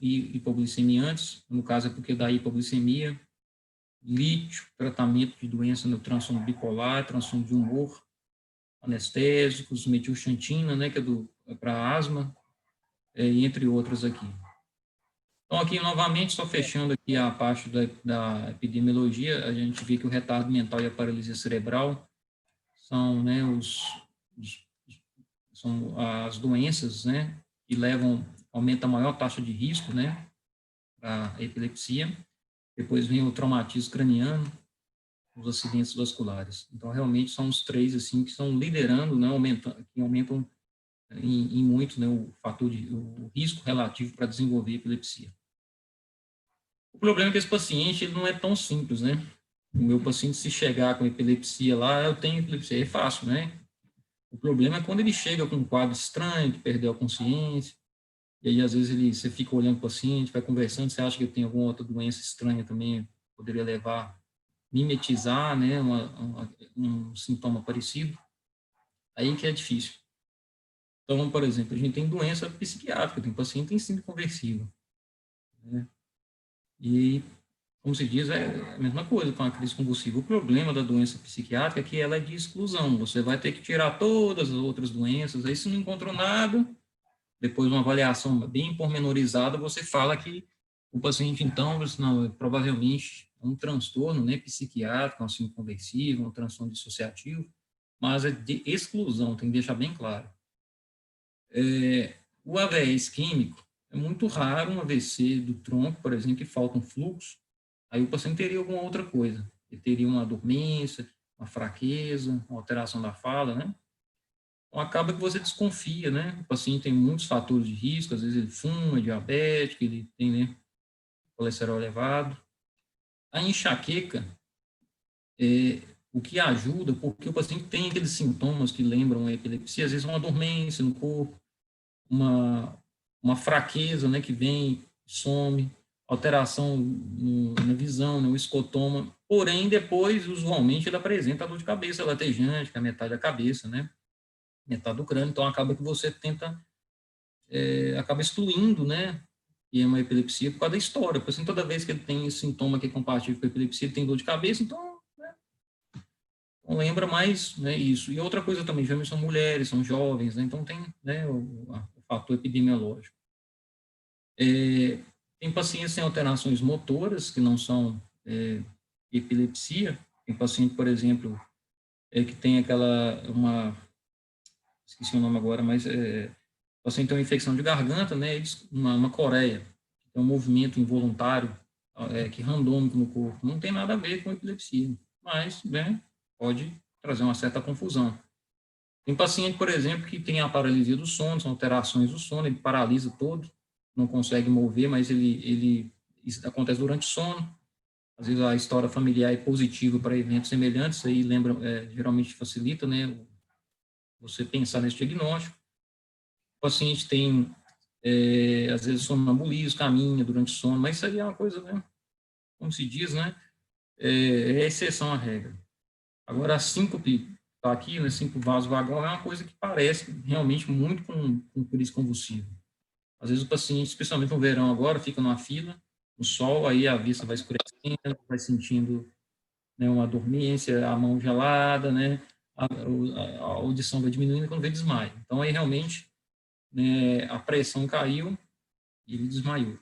hipoglicemia antes, no caso é porque dá hipoglicemia. Lítio, tratamento de doença no transtorno bipolar, transtorno de humor, anestésicos, metilxantina, né, que é para asma, entre outras aqui. Então, aqui, novamente, só fechando aqui a parte da epidemiologia, a gente vê que o retardo mental e a paralisia cerebral são, né, são as doenças, né, que aumenta a maior taxa de risco, né, para a epilepsia. Depois vem o traumatismo craniano, os acidentes vasculares. Então, realmente, são os três, assim, que estão liderando, né, que aumentam em muito, né, o risco relativo para desenvolver epilepsia. O problema é que esse paciente ele não é tão simples, né? O meu paciente, se chegar com epilepsia lá, eu tenho epilepsia, é fácil, né? O problema é quando ele chega com um quadro estranho, que perdeu a consciência, e aí, às vezes, você fica olhando o paciente, vai conversando, você acha que ele tem alguma outra doença estranha também, poderia mimetizar, né, um sintoma parecido. Aí que é difícil. Então, por exemplo, a gente tem doença psiquiátrica, tem paciente que tem síndrome conversiva, né? E, como se diz, é a mesma coisa com a crise convulsiva. O problema da doença psiquiátrica é que ela é de exclusão. Você vai ter que tirar todas as outras doenças, aí se não encontrou nada, depois de uma avaliação bem pormenorizada, você fala que o paciente, então, não, provavelmente é um transtorno, né, psiquiátrico, um síndrome conversivo, um transtorno dissociativo, mas é de exclusão, tem que deixar bem claro. O AVE isquêmico é muito raro um AVC do tronco, por exemplo, que falta um fluxo, aí o paciente teria alguma outra coisa, ele teria uma dormência, uma fraqueza, uma alteração da fala, né? Então, acaba que você desconfia, né? O paciente tem muitos fatores de risco, às vezes ele fuma, é diabético, ele tem, né, colesterol elevado. A enxaqueca o que ajuda, porque o paciente tem aqueles sintomas que lembram a epilepsia, às vezes uma dormência no corpo, uma fraqueza, né, que vem, some, alteração na visão, no escotoma, porém, depois, usualmente, ele apresenta a dor de cabeça latejante, que é a metade da cabeça, né, metade do crânio, então acaba que você tenta, acaba excluindo, né, que é uma epilepsia por causa da história, porque assim, toda vez que ele tem esse sintoma que é compatível com a epilepsia, ele tem dor de cabeça, então, né, não lembra mais, né, isso. E outra coisa também, geralmente são mulheres, são jovens, né, então tem, né, o fator epidemiológico. Tem pacientes sem alterações motoras, que não são epilepsia, tem paciente, por exemplo, que tem esqueci o nome agora, mas o paciente tem uma infecção de garganta, né, uma coreia, é um movimento involuntário, que randômico no corpo, não tem nada a ver com epilepsia, mas, né, pode trazer uma certa confusão. Tem paciente, por exemplo, que tem a paralisia do sono, são alterações do sono, ele paralisa todo, não consegue mover, mas isso acontece durante o sono. Às vezes a história familiar é positiva para eventos semelhantes, aí lembra, geralmente facilita, né, você pensar nesse diagnóstico. O paciente tem, às vezes, sonambulismo, caminha durante o sono, mas isso aí é uma coisa, né, como se diz, né, é exceção à regra. Agora, a síncope está aqui, né, síncope vasovagal, é uma coisa que parece realmente muito com crise convulsiva. Às vezes o paciente, especialmente no verão agora, fica numa fila, no sol, aí a vista vai escurecendo, vai sentindo, né, uma dormência, a mão gelada, né, a audição vai diminuindo quando vê desmaio. Então, aí realmente, né, a pressão caiu e ele desmaiou.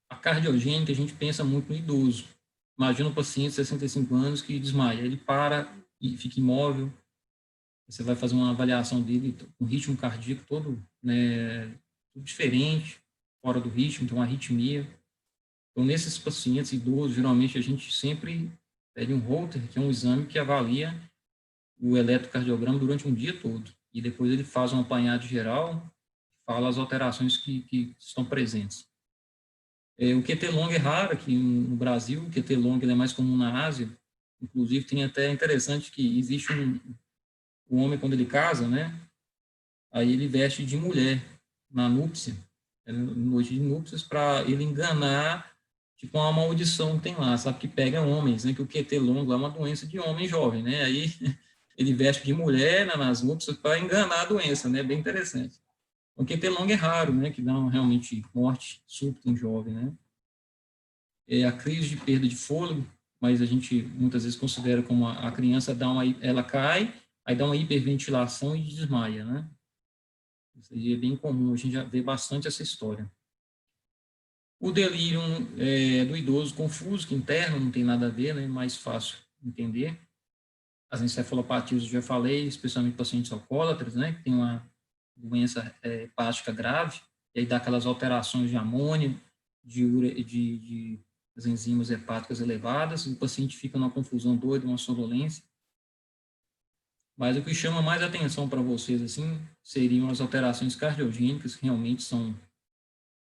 A cardiogênica, a gente pensa muito no idoso. Imagina um paciente de 65 anos que desmaia, ele para e fica imóvel, você vai fazer uma avaliação dele com ritmo cardíaco todo, né, tudo diferente, fora do ritmo, então uma arritmia. Então, nesses pacientes idosos, geralmente a gente sempre pede um Holter, que é um exame que avalia o eletrocardiograma durante um dia todo. E depois ele faz um apanhado geral, fala as alterações que estão presentes. O QT long é raro aqui no Brasil, o QT long é mais comum na Ásia. Inclusive, tem até interessante que existe um homem, quando ele casa, né, aí ele veste de mulher na núpcia, noite de núpcias, para ele enganar, tipo, uma maldição que tem lá, sabe, que pega homens, né, que o QT longo é uma doença de homem jovem, né, aí ele veste de mulher, né, nas núpcias para enganar a doença, né, bem interessante. O QT longo é raro, né, que dá realmente morte súbita em jovem, né. A crise de perda de fôlego, mas a gente muitas vezes considera como a criança ela cai, aí dá uma hiperventilação e desmaia, né. Isso aí é bem comum, a gente já vê bastante essa história. O delírio do idoso confuso, que interno, não tem nada a ver, né, mais fácil entender. As encefalopatias eu já falei, especialmente pacientes alcoólatras, né, que tem uma doença hepática grave, e aí dá aquelas alterações de amônia, de as enzimas hepáticas elevadas, e o paciente fica numa confusão doida, uma sonolência. Mas o que chama mais atenção para vocês, assim, seriam as alterações cardiogênicas, que realmente são,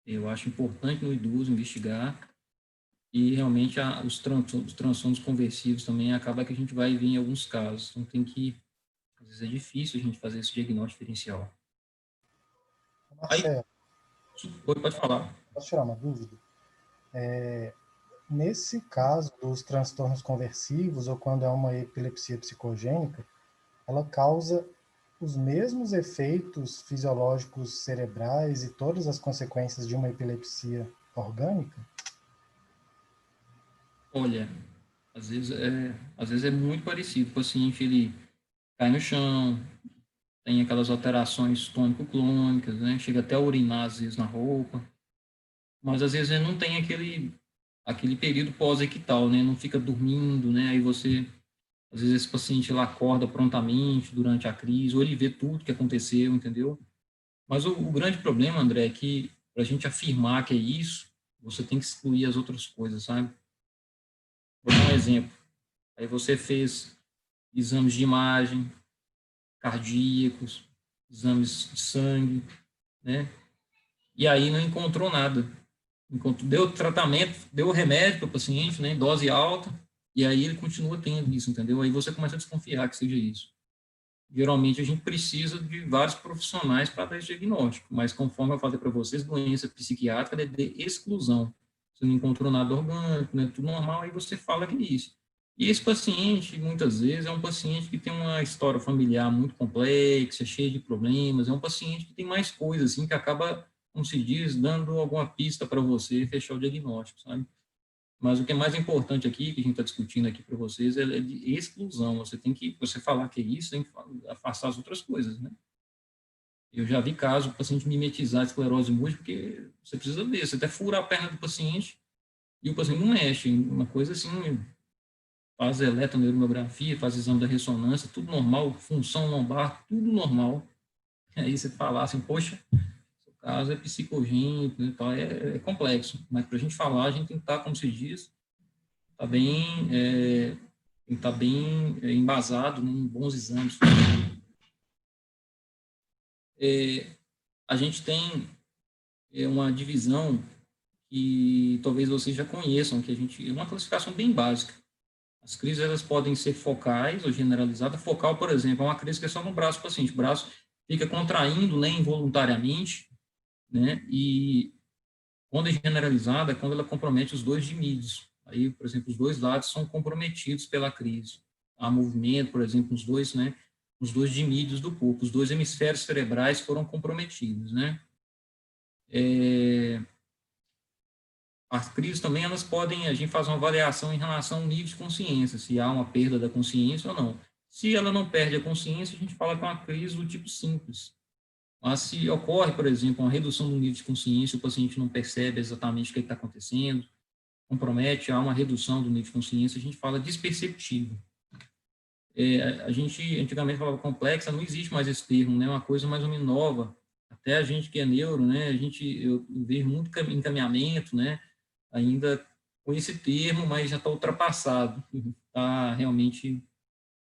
eu acho importante no idoso investigar, e realmente os transtornos conversivos também acaba que a gente vai ver em alguns casos. Então tem que, às vezes é difícil a gente fazer esse diagnóstico diferencial. Marcelo, pode falar. Posso tirar uma dúvida? Nesse caso dos transtornos conversivos, ou quando é uma epilepsia psicogênica, ela causa os mesmos efeitos fisiológicos cerebrais e todas as consequências de uma epilepsia orgânica? Olha, às vezes é muito parecido. O paciente, ele cai no chão, tem aquelas alterações tônico-clônicas, né? Chega até a urinar, às vezes, na roupa. Mas, às vezes, ele não tem aquele período pós-equital, né? Não fica dormindo, né? Aí você, às vezes, esse paciente, ele acorda prontamente durante a crise, ou ele vê tudo que aconteceu, entendeu? Mas o grande problema, André, é que para a gente afirmar que é isso, você tem que excluir as outras coisas, sabe? Vou dar um exemplo. Aí você fez exames de imagem, cardíacos, exames de sangue, né? E aí não encontrou nada. Deu tratamento, deu remédio para o paciente, né? Dose alta, e aí ele continua tendo isso, entendeu? Aí você começa a desconfiar que seja isso. Geralmente a gente precisa de vários profissionais para dar esse diagnóstico, mas conforme eu falei para vocês, doença psiquiátrica é de exclusão. Você não encontrou nada orgânico, né? Tudo normal, aí você fala que é isso. E esse paciente, muitas vezes, é um paciente que tem uma história familiar muito complexa, cheia de problemas, é um paciente que tem mais coisas, assim, que acaba, como se diz, dando alguma pista para você fechar o diagnóstico, sabe? Mas o que é mais importante aqui, que a gente está discutindo aqui para vocês, é de exclusão. Você falar que é isso, tem que afastar as outras coisas, né? Eu já vi caso do paciente mimetizar esclerose múltipla, porque você precisa ver, você até fura a perna do paciente e o paciente não mexe, uma coisa assim, faz eletroneuromiografia, faz exame da ressonância, tudo normal, função lombar, tudo normal. Aí você fala assim, poxa, o caso é psicogênico e tal, é complexo, mas para a gente falar, a gente tem que estar, como se diz, tá bem, tem que estar bem embasado, né, em bons exames. A gente tem uma divisão que talvez vocês já conheçam, que é uma classificação bem básica. As crises, elas podem ser focais ou generalizadas. Focal, por exemplo, é uma crise que é só no braço do paciente. O braço fica contraindo, né, involuntariamente, né, e quando é generalizada, é quando ela compromete os dois dimídios. Aí, por exemplo, os dois lados são comprometidos pela crise. Há movimento, por exemplo, nos dois dimídios do corpo, os dois hemisférios cerebrais foram comprometidos, né? As crises também, elas podem, a gente faz uma avaliação em relação ao nível de consciência, se há uma perda da consciência ou não. Se ela não perde a consciência, a gente fala que é uma crise do tipo simples. Mas se ocorre, por exemplo, uma redução do nível de consciência, o paciente não percebe exatamente o que está acontecendo, compromete a uma redução do nível de consciência, a gente fala desperceptível. A gente antigamente falava complexa, não existe mais esse termo, né? É uma coisa mais ou menos nova. Até a gente que é neuro, né? Eu vejo muito encaminhamento, né? Ainda com esse termo, mas já está ultrapassado, está realmente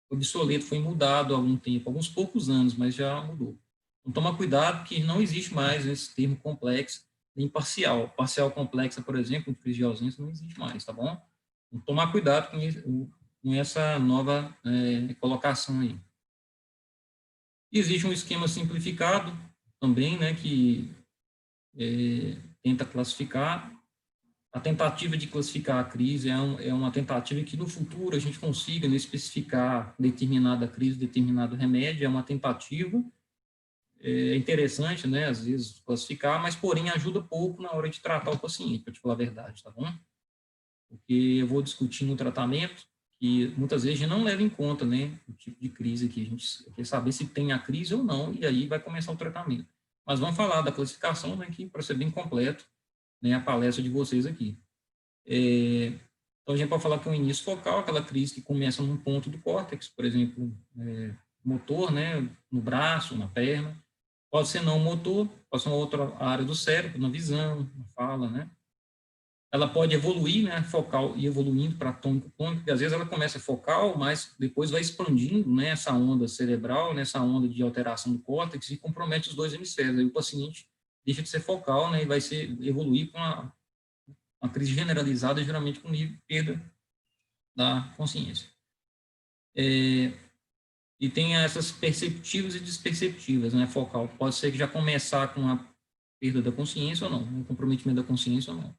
obsoleto, foi mudado há algum tempo, alguns poucos anos, mas já mudou. Então, toma cuidado que não existe mais esse termo complexo nem parcial. Parcial complexa, por exemplo, crise de ausência, não existe mais, tá bom? Então, tomar cuidado com essa nova colocação aí. Existe um esquema simplificado também, né, que tenta classificar. A tentativa de classificar a crise é uma tentativa que no futuro a gente consiga, né, especificar determinada crise, determinado remédio, é uma tentativa interessante, né, às vezes classificar, mas porém ajuda pouco na hora de tratar o paciente, para te falar a verdade, tá bom? Porque eu vou discutir no tratamento que muitas vezes a gente não leva em conta, né, o tipo de crise que a gente quer saber se tem a crise ou não, e aí vai começar o tratamento. Mas vamos falar da classificação, né, que para ser bem completo, né, a palestra de vocês aqui. Então, a gente pode falar que é um início focal, aquela crise que começa num ponto do córtex, por exemplo, motor, né, no braço, na perna. Pode ser não motor, pode ser uma outra área do cérebro, na visão, na fala, né. Ela pode evoluir, né, focal, e evoluindo para tônico-clônico, porque às vezes ela começa focal, mas depois vai expandindo, né, essa onda cerebral, né, essa onda de alteração do córtex e compromete os dois hemisférios. Aí o paciente deixa de ser focal, né, e vai evoluir com uma crise generalizada, geralmente com nível de perda da consciência. E tem essas perceptivas e desperceptivas, né, focal. Pode ser que já começar com a perda da consciência ou não, um comprometimento da consciência ou não.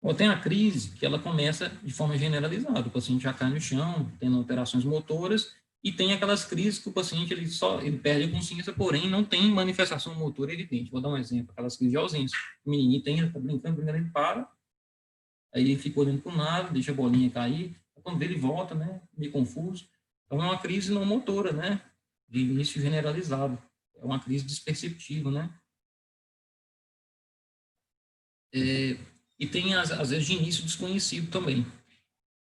Ou tem a crise que ela começa de forma generalizada, o paciente já cai no chão, tendo alterações motoras, E tem aquelas crises que o paciente ele perde a consciência, porém não tem manifestação motora evidente. Vou dar um exemplo, aquelas crises de ausência. O menininho está brincando, ele para, aí ele fica olhando para o nada, deixa a bolinha cair, quando ele volta, né, meio confuso. Então é uma crise não motora, né, de início generalizado. É uma crise desperceptiva, né. E tem, às vezes, de início desconhecido também,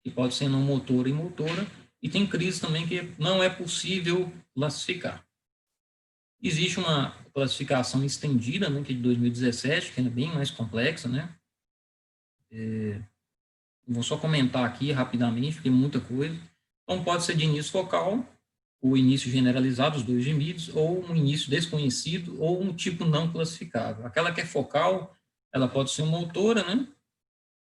que pode ser não motora e motora, e tem crise também que não é possível classificar. Existe uma classificação estendida, né, que é de 2017, que é bem mais complexa, né. Vou só comentar aqui rapidamente, porque é muita coisa. Então, pode ser de início focal, o início generalizado, os dois gemidos, ou um início desconhecido, ou um tipo não classificável. Aquela que é focal, ela pode ser uma motora, né,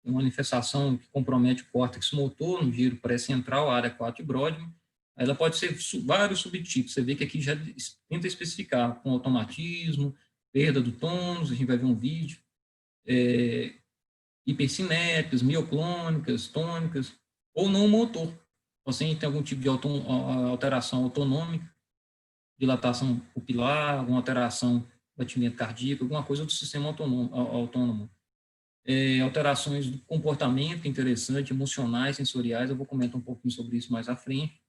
uma manifestação que compromete o córtex motor, no giro pré-central, área 4 de Brodmann. Ela pode ser vários subtipos. Você vê que aqui já tenta especificar com automatismo, perda do tônus, a gente vai ver um vídeo, hipercinéticas, mioclônicas, tônicas, ou não motor. Você tem algum tipo de alteração autonômica, dilatação pupilar, alguma alteração do batimento cardíaco, alguma coisa do sistema autônomo. Alterações do comportamento interessante, emocionais, sensoriais, eu vou comentar um pouquinho sobre isso mais à frente.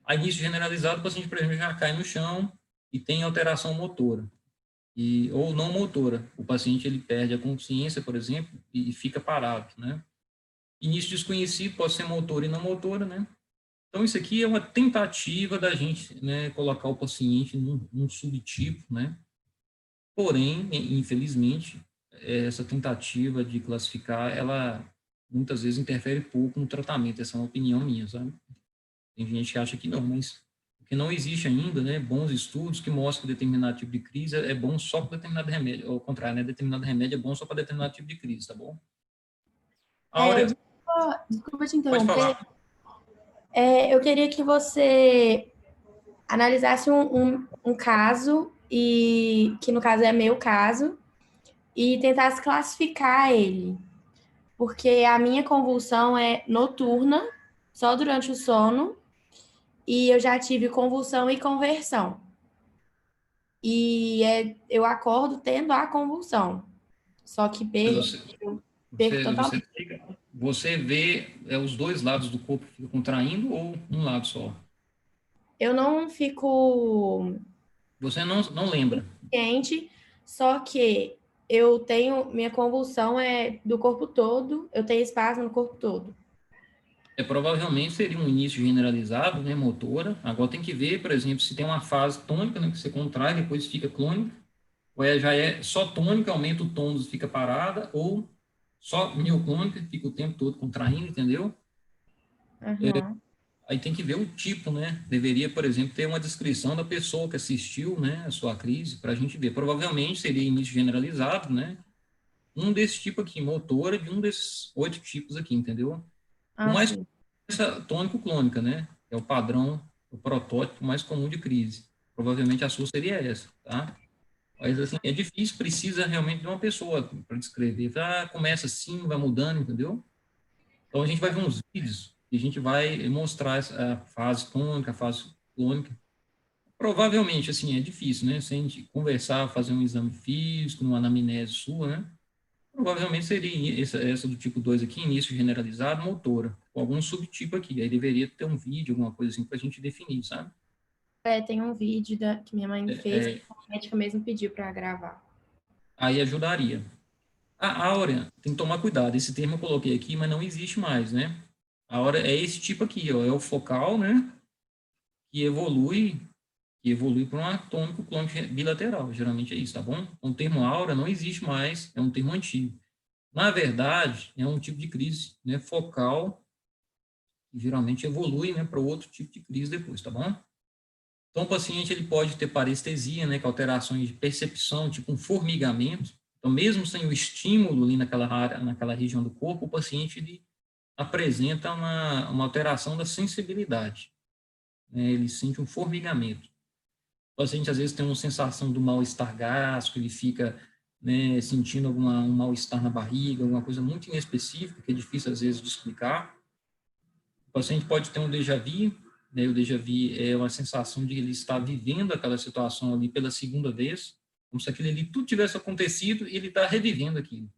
A início generalizado, o paciente, por exemplo, já cai no chão e tem alteração motora, ou não motora. O paciente ele perde a consciência, por exemplo, e fica parado, né? Início desconhecido pode ser motora e não motora, né? Então, isso aqui é uma tentativa da gente, né, colocar o paciente num subtipo, né? Porém, infelizmente, essa tentativa de classificar, ela muitas vezes interfere pouco no tratamento. Essa é uma opinião minha, sabe? Tem gente que acha que não, mas porque não existe ainda, né, bons estudos que mostram que determinado tipo de crise é bom só para determinado remédio, ao contrário, né, determinado remédio é bom só para determinado tipo de crise, tá bom? Áurea, Desculpa te pode interromper. falar. Eu queria que você analisasse um caso, e que no caso é meu caso, e tentasse classificar ele. Porque a minha convulsão é noturna, só durante o sono, e eu já tive convulsão e conversão. E eu acordo tendo a convulsão. Só que perco totalmente. Você vê os dois lados do corpo ficam contraindo ou um lado só? Eu não fico... Você não lembra? Quente, só que minha convulsão é do corpo todo, eu tenho espasmo no corpo todo. Provavelmente seria um início generalizado, né, motora. Agora tem que ver, por exemplo, se tem uma fase tônica, né, que você contrai, depois fica clônica, ou já é só tônica, aumenta o tônus, fica parada, ou só mioclônica, fica o tempo todo contraindo, entendeu? Uhum. Aí tem que ver o tipo, né? Deveria, por exemplo, ter uma descrição da pessoa que assistiu, né, a sua crise, para a gente ver. Provavelmente seria início generalizado, né? Um desse tipo aqui, motora, de um desses 8 tipos aqui, entendeu? O mais essa tônico-clônica, né? É o padrão, o protótipo mais comum de crise. Provavelmente a sua seria essa, tá? Mas, assim, é difícil, precisa realmente de uma pessoa para descrever. Começa assim, vai mudando, entendeu? Então, a gente vai ver uns vídeos e a gente vai mostrar a fase tônica, a fase clônica. Provavelmente, assim, é difícil, né? Se a gente conversar, fazer um exame físico, uma anamnese sua, né? Provavelmente seria essa do tipo 2 aqui, início generalizado, motora, com algum subtipo aqui. Aí deveria ter um vídeo, alguma coisa assim, para a gente definir, sabe? Tem um vídeo que minha mãe fez, que a médica mesmo pediu para gravar. Aí ajudaria. A áurea, tem que tomar cuidado. Esse termo eu coloquei aqui, mas não existe mais, né? A áurea é esse tipo aqui, ó, é o focal, né? Que evolui para um atômico clônico bilateral. Geralmente é isso, tá bom? O termo áurea não existe mais, é um termo antigo. Na verdade, é um tipo de crise, né, focal, que geralmente evolui, né, para outro tipo de crise depois, tá bom? Então, o paciente ele pode ter parestesia, né, que é alterações de percepção, tipo um formigamento. Então, mesmo sem o estímulo ali naquela área, naquela região do corpo, o paciente ele apresenta uma alteração da sensibilidade, né, ele sente um formigamento. O paciente, às vezes, tem uma sensação do mal-estar gástrico, ele fica, né, sentindo um mal-estar na barriga, alguma coisa muito inespecífica, que é difícil, às vezes, de explicar. O paciente pode ter um déjà vu, né? O déjà vu é uma sensação de ele estar vivendo aquela situação ali pela segunda vez, como se aquilo ali tudo tivesse acontecido e ele está revivendo aquilo.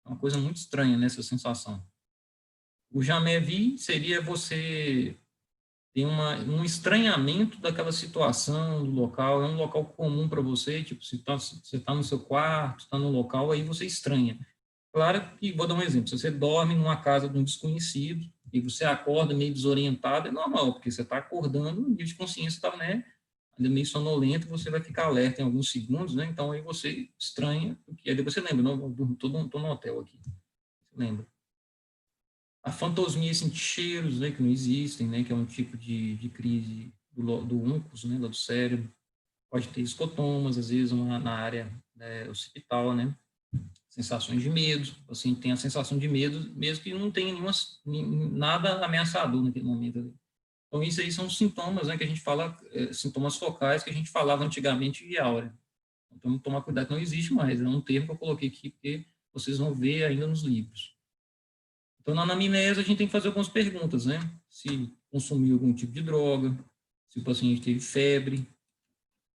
É uma coisa muito estranha nessa sensação. O jamais vu seria você ter um estranhamento daquela situação, do local, é um local comum para você, tipo, se você está no seu quarto, está no local, aí você estranha. Claro que, vou dar um exemplo, se você dorme numa casa de um desconhecido e você acorda meio desorientado, é normal, porque você está acordando, o nível de consciência está, né, ainda meio sonolento, você vai ficar alerta em alguns segundos, né, então aí você estranha, porque aí depois você lembra, não, estou no hotel aqui, você lembra. A fantosmia, assim, de cheiros, né, que não existem, né, que é um tipo de crise do uncus, né, do cérebro, pode ter escotomas, às vezes na área, né, occipital, né, sensações de medo, assim, tem a sensação de medo, mesmo que não tenha nada ameaçador naquele momento ali. Então, isso aí são sintomas, né, que a gente fala, sintomas focais que a gente falava antigamente de áurea. Então, tomar cuidado, não existe mais, é um termo que eu coloquei aqui, porque vocês vão ver ainda nos livros. Então, na anamnese, a gente tem que fazer algumas perguntas, né? Se consumiu algum tipo de droga, se o paciente teve febre,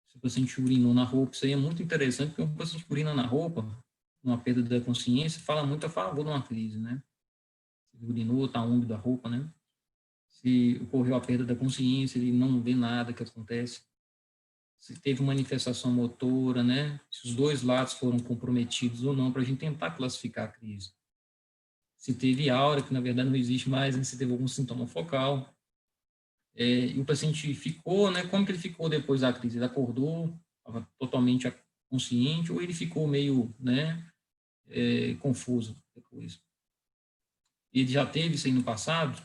se o paciente urinou na roupa. Isso aí é muito interessante, porque um paciente que urina na roupa, uma perda da consciência, fala muito a favor de uma crise, né? Se urinou, está úmido a roupa, né? Se ocorreu a perda da consciência, ele não vê nada que acontece. Se teve manifestação motora, né? Se os dois lados foram comprometidos ou não, para a gente tentar classificar a crise. Se teve áurea, que na verdade não existe mais, né? Se teve algum sintoma focal. E o paciente ficou, né? Como que ele ficou depois da crise? Ele acordou, estava totalmente consciente, ou ele ficou meio, né, confuso depois? Ele já teve isso aí no passado?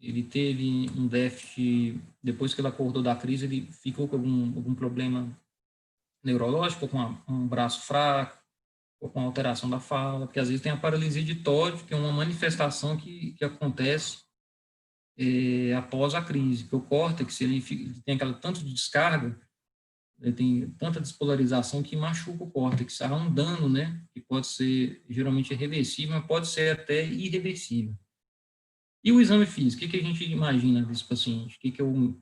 Ele teve um déficit, depois que ele acordou da crise, ele ficou com algum problema neurológico, com um braço fraco, ou com alteração da fala, porque às vezes tem a paralisia de Todd, que é uma manifestação que acontece após a crise, que o córtex ele tem aquela tanto de descarga, ele tem tanta despolarização que machuca o córtex, há um dano, né, que pode ser geralmente reversível, mas pode ser até irreversível. E o exame físico, o que a gente imagina desse paciente? Como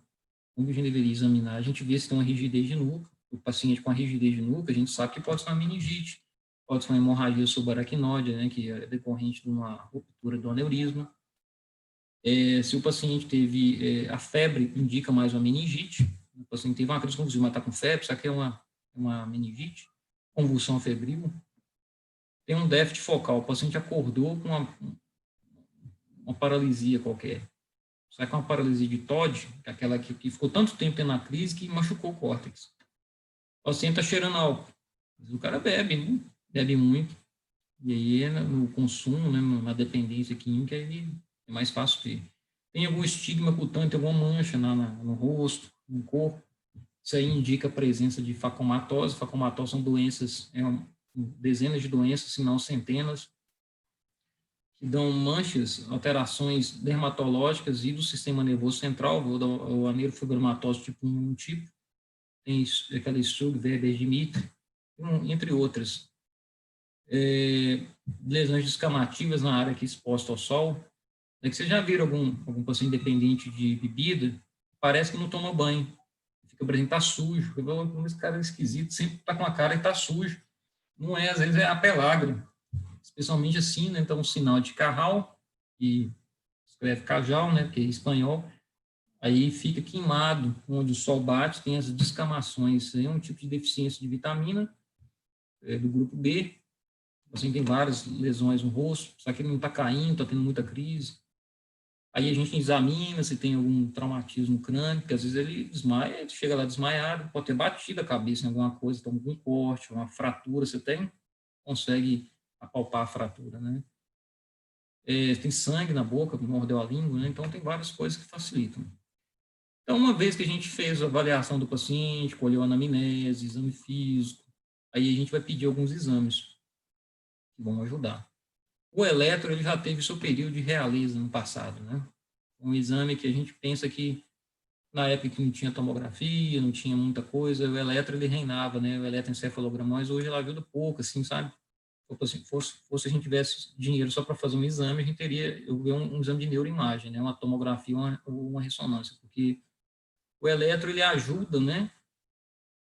a gente deveria examinar? A gente vê se tem uma rigidez de nuca, o paciente com a rigidez de nuca, a gente sabe que pode ser uma meningite, pode ser uma hemorragia subaracnoide, né, que é decorrente de uma ruptura do aneurisma. Se o paciente teve a febre, indica mais uma meningite. O paciente teve uma crise convulsiva, mas está com febre, isso aqui é uma meningite, convulsão febril. Tem um déficit focal, o paciente acordou com uma paralisia qualquer. Sai com uma paralisia de Todd, que é aquela que ficou tanto tempo tendo a crise que machucou o córtex. O paciente está cheirando álcool. O cara bebe, né? Bebe muito. E aí, no consumo, né, na dependência química, ele é mais fácil ter. Tem algum estigma cutâneo, tem alguma mancha no rosto, no corpo. Isso aí indica a presença de facomatose. Facomatose são doenças, dezenas de doenças, se não centenas, que dão manchas, alterações dermatológicas e do sistema nervoso central, ou a neurofibromatose tipo 1 tipo, tem aquela Stuck-Weber-Schmidt, entre outras. Lesões descamativas na área que é exposta ao sol. É que vocês já viram algum paciente dependente de bebida, parece que não toma banho, fica parecendo que está sujo. Esse cara é esquisito, sempre está com a cara e está sujo. Não é, às vezes é a pelágra, especialmente assim, né? Então, um sinal de Carral, que escreve Cajal, né? Que é espanhol, aí fica queimado, onde o sol bate, tem as descamações. É um tipo de deficiência de vitamina do grupo B. Assim, tem várias lesões no rosto, só que ele não está caindo, está tendo muita crise. Aí a gente examina se tem algum traumatismo crânio, porque às vezes ele desmaia, ele chega lá desmaiado, pode ter batido a cabeça em alguma coisa, então algum corte, uma fratura, você consegue apalpar a fratura, né? Tem sangue na boca, mordeu a língua, né? Então tem várias coisas que facilitam. Então, uma vez que a gente fez a avaliação do paciente, colheu a anamnese, exame físico, aí a gente vai pedir alguns exames que vão ajudar. O eletro, ele já teve seu período de realeza no passado, né? Um exame que a gente pensa que, na época que não tinha tomografia, não tinha muita coisa, o eletro, ele reinava, né? O eletroencefalograma, mas hoje ela ajuda pouco, assim, sabe? fosse a gente tivesse dinheiro só para fazer um exame, a gente teria um exame de neuroimagem, né? Uma tomografia ou uma ressonância, porque o eletro, ele ajuda, né?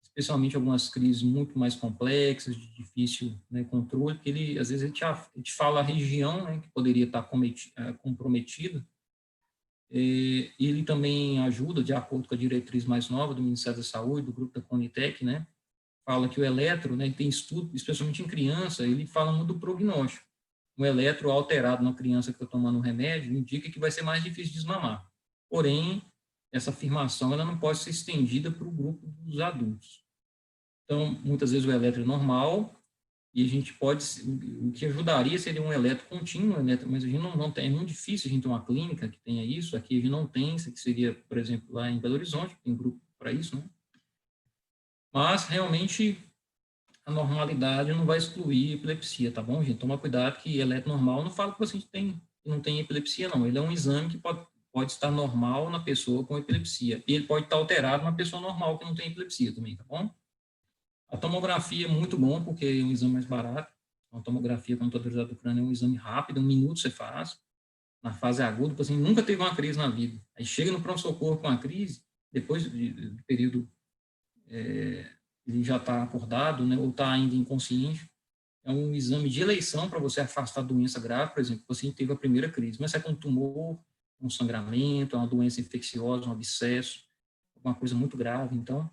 Especialmente algumas crises muito mais complexas, de difícil, né, controle, que ele, às vezes, ele te fala a região, né, que poderia estar comprometida. Ele também ajuda, de acordo com a diretriz mais nova do Ministério da Saúde, do grupo da Conitec, né, fala que o eletro, né, tem estudo, especialmente em criança, ele fala muito do prognóstico. Um eletro alterado na criança que está tomando um remédio indica que vai ser mais difícil de desmamar. Porém, essa afirmação ela não pode ser estendida para o grupo dos adultos. Então, muitas vezes o eletro é normal, e a gente pode, o que ajudaria seria um eletro contínuo, mas a gente não tem, é muito difícil a gente ter uma clínica que tenha isso, aqui a gente não tem, isso aqui seria, por exemplo, lá em Belo Horizonte, tem grupo para isso, né? Mas, realmente, a normalidade não vai excluir epilepsia, tá bom, gente? Toma cuidado que eletro normal não fala que você não tem epilepsia, não. Ele é um exame que pode estar normal na pessoa com epilepsia, e ele pode estar alterado na pessoa normal que não tem epilepsia também, tá bom? A tomografia é muito bom, porque é um exame mais barato. A tomografia computadorizada do crânio é um exame rápido, 1 minuto você faz. Na fase aguda, o paciente nunca teve uma crise na vida. Aí chega no pronto-socorro com a crise, depois do período, ele já está acordado, né, ou está ainda inconsciente. É um exame de eleição para você afastar doença grave. Por exemplo, o paciente teve a primeira crise, mas é com um tumor, um sangramento, uma doença infecciosa, um abscesso, alguma coisa muito grave. Então,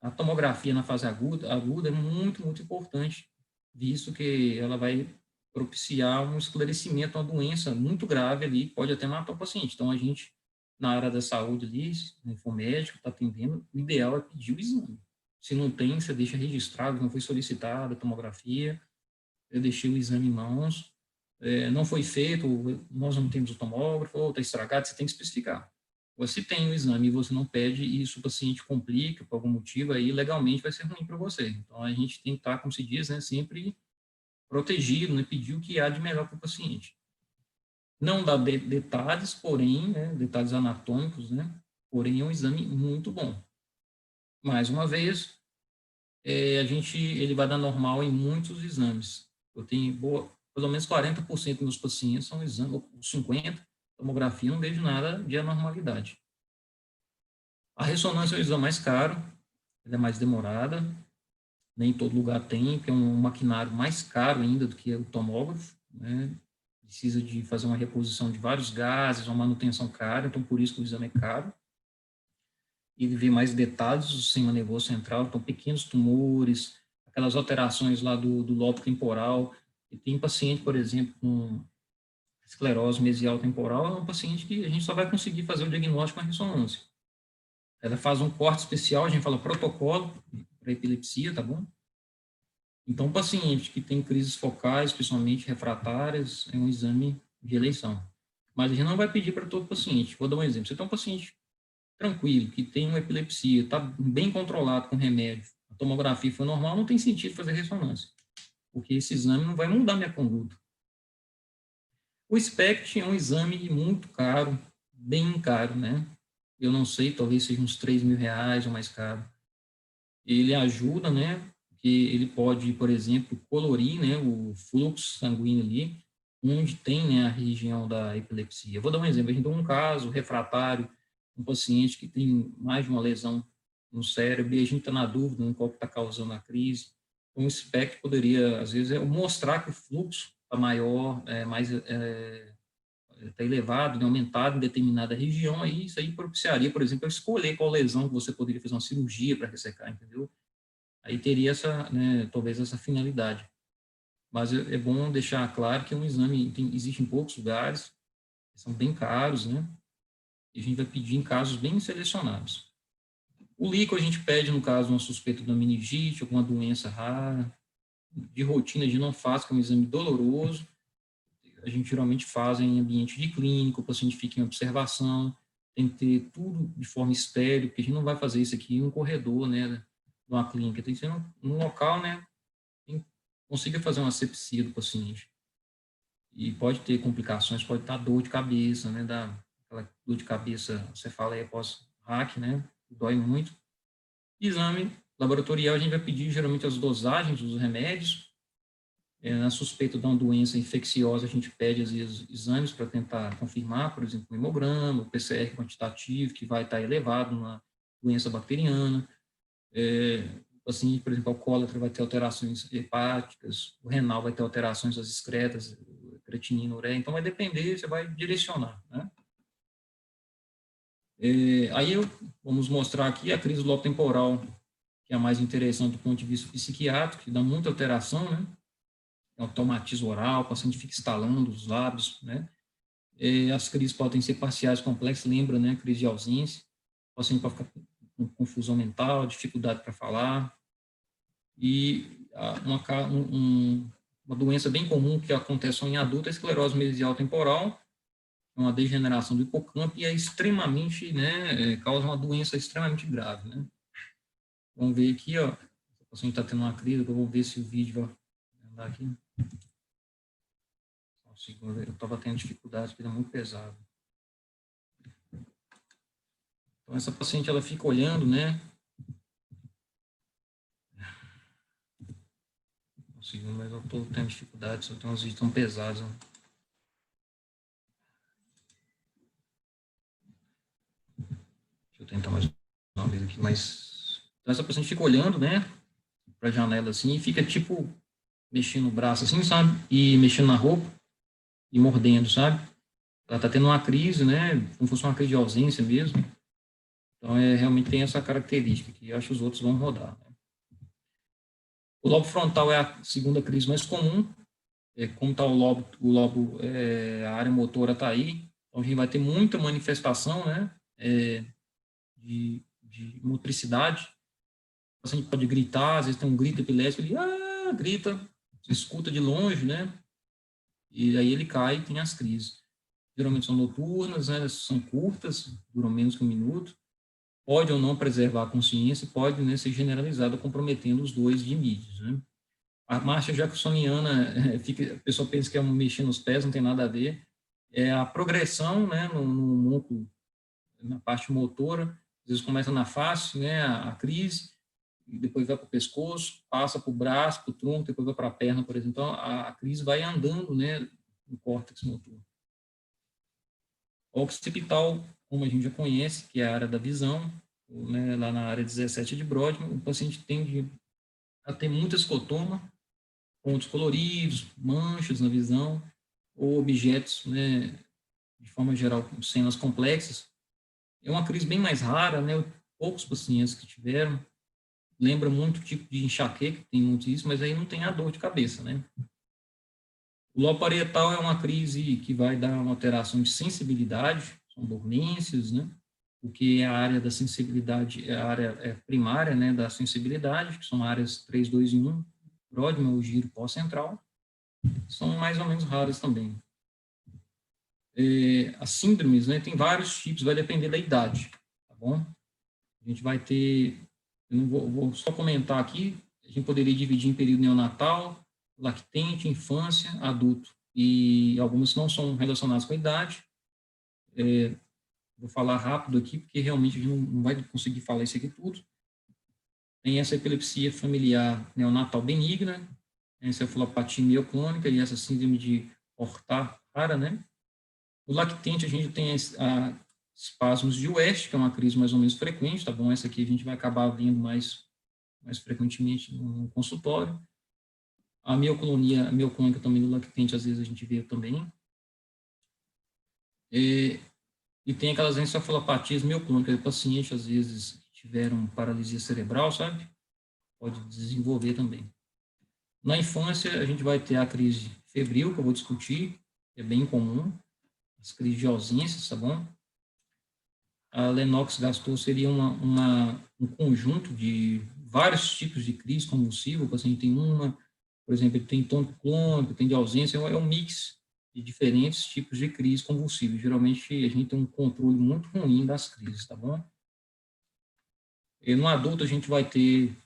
a tomografia na fase aguda é muito, muito importante, visto que ela vai propiciar um esclarecimento, uma doença muito grave ali, pode até matar o paciente. Então, a gente, na área da saúde ali, se for médico, está atendendo, o ideal é pedir o exame. Se não tem, você deixa registrado, não foi solicitada a tomografia, eu deixei o exame em mãos, não foi feito, nós não temos o tomógrafo, ou está estragado, você tem que especificar. Você tem o exame e você não pede, e isso o paciente complica por algum motivo, aí legalmente vai ser ruim para você. Então, a gente tem que estar, como se diz, né, sempre protegido, né, pedir o que há de melhor para o paciente. Não dá detalhes, porém, né, detalhes anatômicos, né, porém é um exame muito bom. Mais uma vez, ele vai dar normal em muitos exames. Eu tenho, pelo menos 40% dos meus pacientes são exames, ou 50%, tomografia, não vejo nada de anormalidade. A ressonância é o exame mais caro, ela é mais demorada, nem todo lugar tem, porque é um maquinário mais caro ainda do que o tomógrafo, né? Precisa de fazer uma reposição de vários gases, uma manutenção cara, então por isso que o exame é caro. Ele vê mais detalhes do sistema nervoso central, então pequenos tumores, aquelas alterações lá do lobo temporal. E tem paciente, por exemplo, com esclerose mesial temporal, é um paciente que a gente só vai conseguir fazer o diagnóstico com a ressonância. Ela faz um corte especial, a gente fala protocolo para epilepsia, tá bom? Então, o paciente que tem crises focais, principalmente refratárias, é um exame de eleição. Mas a gente não vai pedir para todo paciente. Vou dar um exemplo. Você tem um paciente tranquilo, que tem uma epilepsia, está bem controlado com remédio, a tomografia foi normal, não tem sentido fazer ressonância, porque esse exame não vai mudar minha conduta. O SPECT é um exame muito caro, bem caro, né? Eu não sei, talvez seja uns R$3.000 ou mais caro. Ele ajuda, né? Porque ele pode, por exemplo, colorir, né, o fluxo sanguíneo ali, onde tem, né, a região da epilepsia. Eu vou dar um exemplo. A gente tem um caso refratário, um paciente que tem mais de uma lesão no cérebro, e a gente está na dúvida em qual que está causando a crise. Então, o SPECT poderia, às vezes, mostrar que o fluxo está maior, está elevado, né, aumentado em determinada região, aí isso aí propiciaria, por exemplo, escolher qual lesão que você poderia fazer uma cirurgia para ressecar, entendeu? Aí teria essa, né, talvez essa finalidade. Mas é bom deixar claro que é um exame, existe em poucos lugares, são bem caros, né? E a gente vai pedir em casos bem selecionados. O líquido a gente pede no caso de uma suspeita de uma meningite, alguma doença rara. De rotina a gente não faz, que é um exame doloroso. A gente geralmente faz em ambiente de clínica, o paciente fica em observação, tem que ter tudo de forma estéril, porque a gente não vai fazer isso aqui em um corredor, né, de uma clínica, tem que ser num local, né, que consiga fazer uma asepsia do paciente. E pode ter complicações, pode estar dor de cabeça, né, aquela dor de cabeça, cefaleia pós-RAC, né, dói muito. Exame laboratorial, a gente vai pedir geralmente as dosagens dos remédios, Na suspeita de uma doença infecciosa, a gente pede, às vezes, exames para tentar confirmar, por exemplo, o hemograma, o PCR quantitativo, que vai estar elevado na doença bacteriana. Assim, por exemplo, o alcoólatra vai ter alterações hepáticas, o renal vai ter alterações das excretas, creatinina, ureia, então vai depender, você vai direcionar, né? Aí vamos mostrar aqui a crise do lobo temporal, que é a mais interessante do ponto de vista psiquiátrico, que dá muita alteração, né? Automatismo oral, o paciente fica estalando os lábios, né? As crises podem ser parciais complexas, lembra, né? Crise de ausência, o paciente pode ficar com confusão mental, dificuldade para falar, e uma doença bem comum que acontece só em adulto é a esclerose mesial temporal, uma degeneração do hipocampo, e é extremamente, né, causa uma doença extremamente grave, né? Vamos ver aqui, ó, o paciente está tendo uma crise, eu vou ver se o vídeo vai andar aqui. Eu estava tendo dificuldade, porque era muito pesado. Então, essa paciente, ela fica olhando, né? Mas eu estou tendo dificuldade, só tem uns vídeos tão pesados. Né? Deixa eu tentar mais uma vez aqui, mas... Então, essa paciente fica olhando, né? Para a janela, assim, e fica, tipo, mexendo o braço, assim, sabe? E mexendo na roupa e mordendo, sabe? Ela está tendo uma crise, né? Como se fosse uma crise de ausência mesmo. Então, realmente tem essa característica, que eu acho que os outros vão rodar. Né? O lobo frontal é a segunda crise mais comum. Como está o lobo a área motora está aí, então a gente vai ter muita manifestação, né? De motricidade. O paciente pode gritar, às vezes tem um grito epilético, ele grita, você escuta de longe, né? E aí ele cai e tem as crises. Geralmente são noturnas, né? São curtas, duram menos que 1 minuto. Pode ou não preservar a consciência, pode, né, ser generalizada, comprometendo os dois limites, né? A marcha jacksoniana, a pessoa pensa que é mexer nos pés, não tem nada a ver. É a progressão, né, no músculo, na parte motora, às vezes começa na face, né, a crise, depois vai para o pescoço, passa para o braço, para o tronco, depois vai para a perna, por exemplo. Então, a crise vai andando, né, no córtex motor. O occipital, como a gente já conhece, que é a área da visão, né, lá na área 17 de Brodmann, o paciente tende a ter muito escotoma, pontos coloridos, manchas na visão, ou objetos, né, de forma geral, com cenas complexas. É uma crise bem mais rara, né, poucos pacientes que tiveram. Lembra muito o tipo de enxaqueca, que tem muito isso, mas aí não tem a dor de cabeça, né. O lobo parietal é uma crise que vai dar uma alteração de sensibilidade, são dormências, né, porque a área da sensibilidade é a área primária, né, da sensibilidade, que são áreas 3, 2 e 1, Brodmann, o giro pós-central, são mais ou menos raras também. As síndromes, né, tem vários tipos, vai depender da idade, tá bom? A gente vai ter, eu não vou só comentar aqui, a gente poderia dividir em período neonatal, lactente, infância, adulto, e algumas não são relacionadas com a idade. Vou falar rápido aqui, porque realmente a gente não vai conseguir falar isso aqui tudo. Tem essa epilepsia familiar neonatal benigna, encefalopatia mioclônica e essa síndrome de Ortar rara, né? O lactente, a gente tem espasmos de West, que é uma crise mais ou menos frequente, tá bom? Essa aqui a gente vai acabar vendo mais frequentemente no consultório. A mioclonia mioclônica também do lactente, às vezes a gente vê também. E tem aquelas encefalopatias mioclônicas, o paciente, às vezes, tiveram paralisia cerebral, sabe? Pode desenvolver também. Na infância, a gente vai ter a crise febril, que eu vou discutir, que é bem comum, as crises de ausência, tá bom? A Lennox-Gastaut seria um conjunto de vários tipos de crise convulsiva, o paciente tem por exemplo, ele tem tônico clônico, tem de ausência, é um mix de diferentes tipos de crise convulsiva. Geralmente, a gente tem um controle muito ruim das crises, tá bom? E no adulto, a gente vai ter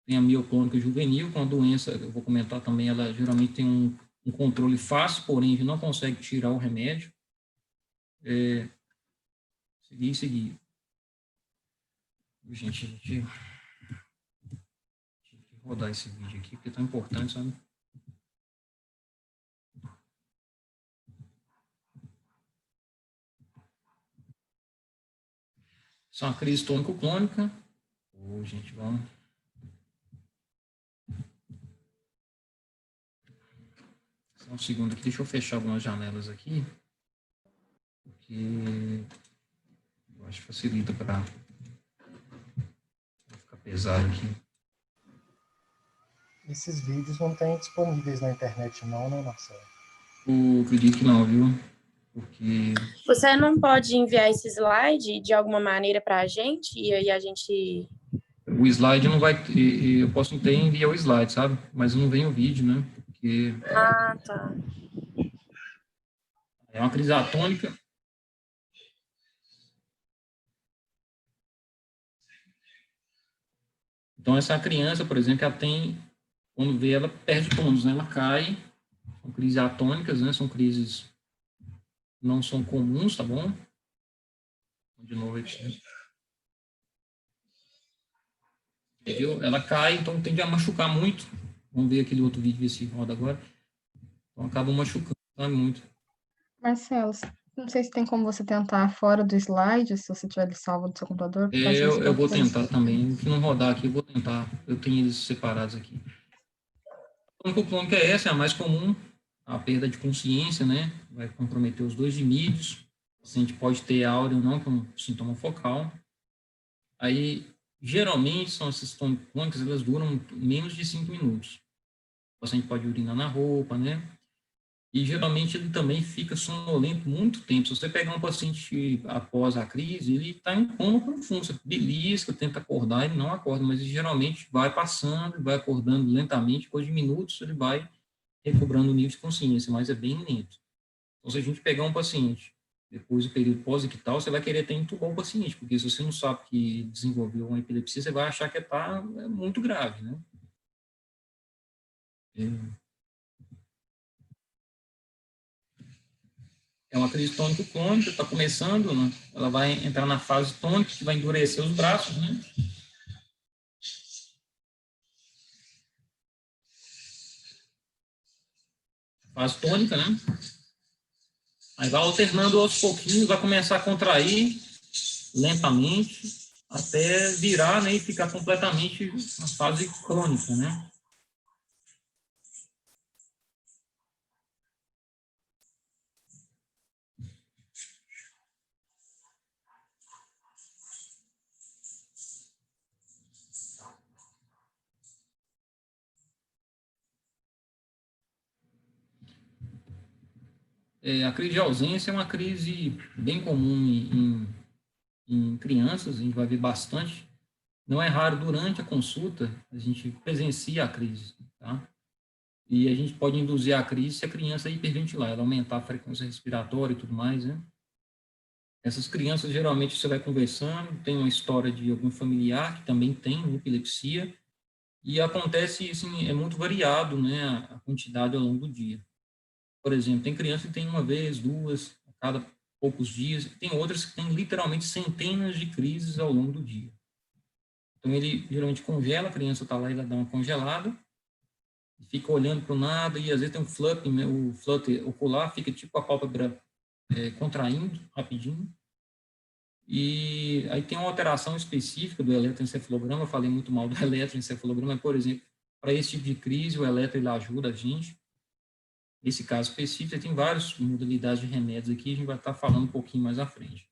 tem a mioclônica juvenil, com a doença, eu vou comentar também, ela geralmente tem um controle fácil, porém a gente não consegue tirar o remédio. Seguir. Gente, a gente rodar esse vídeo aqui, porque é tão importante, sabe? Isso é uma crise tônico-clônica. Gente, vamos... Só um segundo aqui, deixa eu fechar algumas janelas aqui, porque eu acho que facilita para ficar pesado aqui. Esses vídeos não tem disponíveis na internet não, né, Marcelo? Eu acredito que não, viu? Porque... Você não pode enviar esse slide de alguma maneira para a gente, e aí a gente... O slide não vai... Eu posso ter enviar o slide, sabe? Mas não vem o vídeo, né? Porque... Ah, tá. É uma crise atônica. Então, essa criança, por exemplo, ela tem... Quando vê, ela perde tônus, né? Ela cai. São crises atônicas, né? São crises... Não são comuns, tá bom? De novo aqui. Entendeu? Ela cai, então tende a machucar muito. Vamos ver aquele outro vídeo, ver se roda agora. Então, acaba machucando muito. Marcelo, não sei se tem como você tentar fora do slide, se você tiver ele salvo no seu computador. Eu vou tentar também. Se não rodar aqui, eu vou tentar. Eu tenho eles separados aqui. A tônico-clônica é essa, é a mais comum. A perda de consciência, né? Vai comprometer os dois mídios. O paciente pode ter áurea ou não, que é um sintoma focal. Aí, geralmente, são essas tônico-clônicas, elas duram menos de 5 minutos. O paciente pode urinar na roupa, né? E, geralmente, ele também fica sonolento muito tempo. Se você pegar um paciente após a crise, ele está em coma profundo. Você belisca, tenta acordar, ele não acorda, mas ele geralmente vai passando, vai acordando lentamente, depois de minutos ele vai recobrando o nível de consciência, mas é bem lento. Então, se a gente pegar um paciente, depois do período pós-ictal, você vai querer até entubar o paciente, porque se você não sabe que desenvolveu uma epilepsia, você vai achar que está muito grave, né? É uma crise tônico-clônica, está começando, né? Ela vai entrar na fase tônica, que vai endurecer os braços, né? Fase tônica, né? Aí vai alternando aos pouquinhos, vai começar a contrair lentamente, até virar, né, e ficar completamente na fase crônica, né? A crise de ausência é uma crise bem comum em crianças, a gente vai ver bastante. Não é raro, durante a consulta, a gente presencia a crise, tá? E a gente pode induzir a crise se a criança hiperventilar, ela aumentar a frequência respiratória e tudo mais, né? Essas crianças, geralmente, você vai conversando, tem uma história de algum familiar que também tem epilepsia, e acontece, assim, é muito variado, né, a quantidade ao longo do dia. Por exemplo, tem criança que tem uma vez, duas, a cada poucos dias, tem outras que têm literalmente centenas de crises ao longo do dia. Então, ele geralmente congela, a criança está lá e ela dá uma congelada, fica olhando para o nada, e às vezes tem um flutter, né, o flutter ocular fica tipo a pálpebra contraindo rapidinho. E aí tem uma alteração específica do eletroencefalograma, eu falei muito mal do eletroencefalograma, mas, por exemplo, para esse tipo de crise, o eletro ele ajuda a gente. Nesse caso específico, tem várias modalidades de remédios aqui, a gente vai estar falando um pouquinho mais à frente.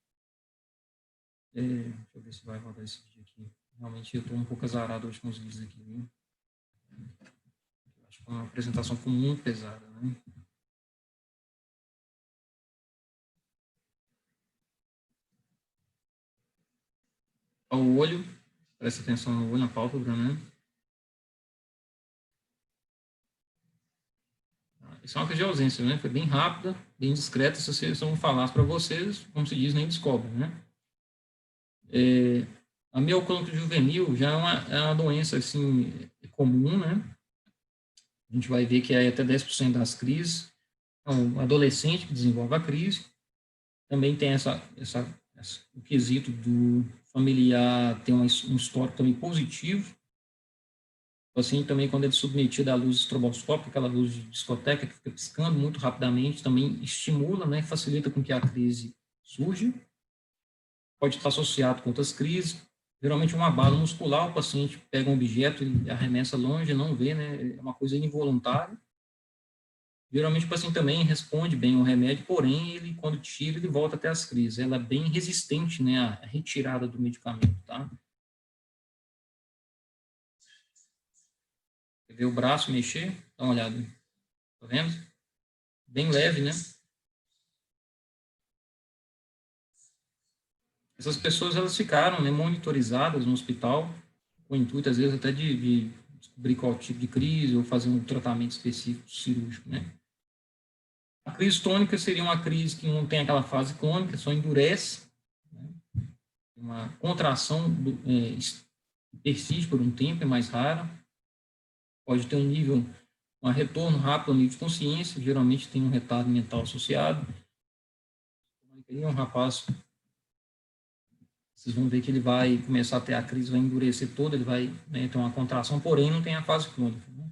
Deixa eu ver se vai rodar esse vídeo aqui. Realmente eu estou um pouco azarado hoje com os vídeos aqui, viu? Acho que a apresentação foi muito pesada, né? O olho, presta atenção no olho, na pálpebra, né? Isso é uma crise de ausência, né? Foi bem rápida, bem discreta. Se eu não falasse para vocês, como se diz, nem descobre, né? A mioclônica juvenil já é uma doença, assim, comum, né? A gente vai ver que é até 10% das crises. Então, o adolescente que desenvolve a crise também tem o quesito do familiar ter um histórico também positivo. O paciente também, quando ele é submetido à luz estroboscópica, aquela luz de discoteca que fica piscando muito rapidamente, também estimula, né, facilita com que a crise surja. pode estar associado com outras crises. Geralmente, uma abalo muscular, o paciente pega um objeto e arremessa longe, não vê, né? É uma coisa involuntária. Geralmente, o paciente também responde bem ao remédio, porém, ele, quando tira, ele volta até as crises. Ela é bem resistente, né, à retirada do medicamento, tá? Você vê o braço mexer? Dá uma olhada. Tá vendo? Bem leve, né? Essas pessoas, elas ficaram, né, monitorizadas no hospital, com o intuito, às vezes, até de descobrir qual tipo de crise ou fazer um tratamento específico cirúrgico, né? A crise tônica seria uma crise que não tem aquela fase clônica, só endurece, né? Uma contração persiste por um tempo, é mais rara. Pode ter um retorno rápido ao nível de consciência, geralmente tem um retardo mental associado. É um rapaz, vocês vão ver que ele vai começar a ter a crise, vai endurecer toda, ele vai, né, ter uma contração, porém não tem a fase clônica, né?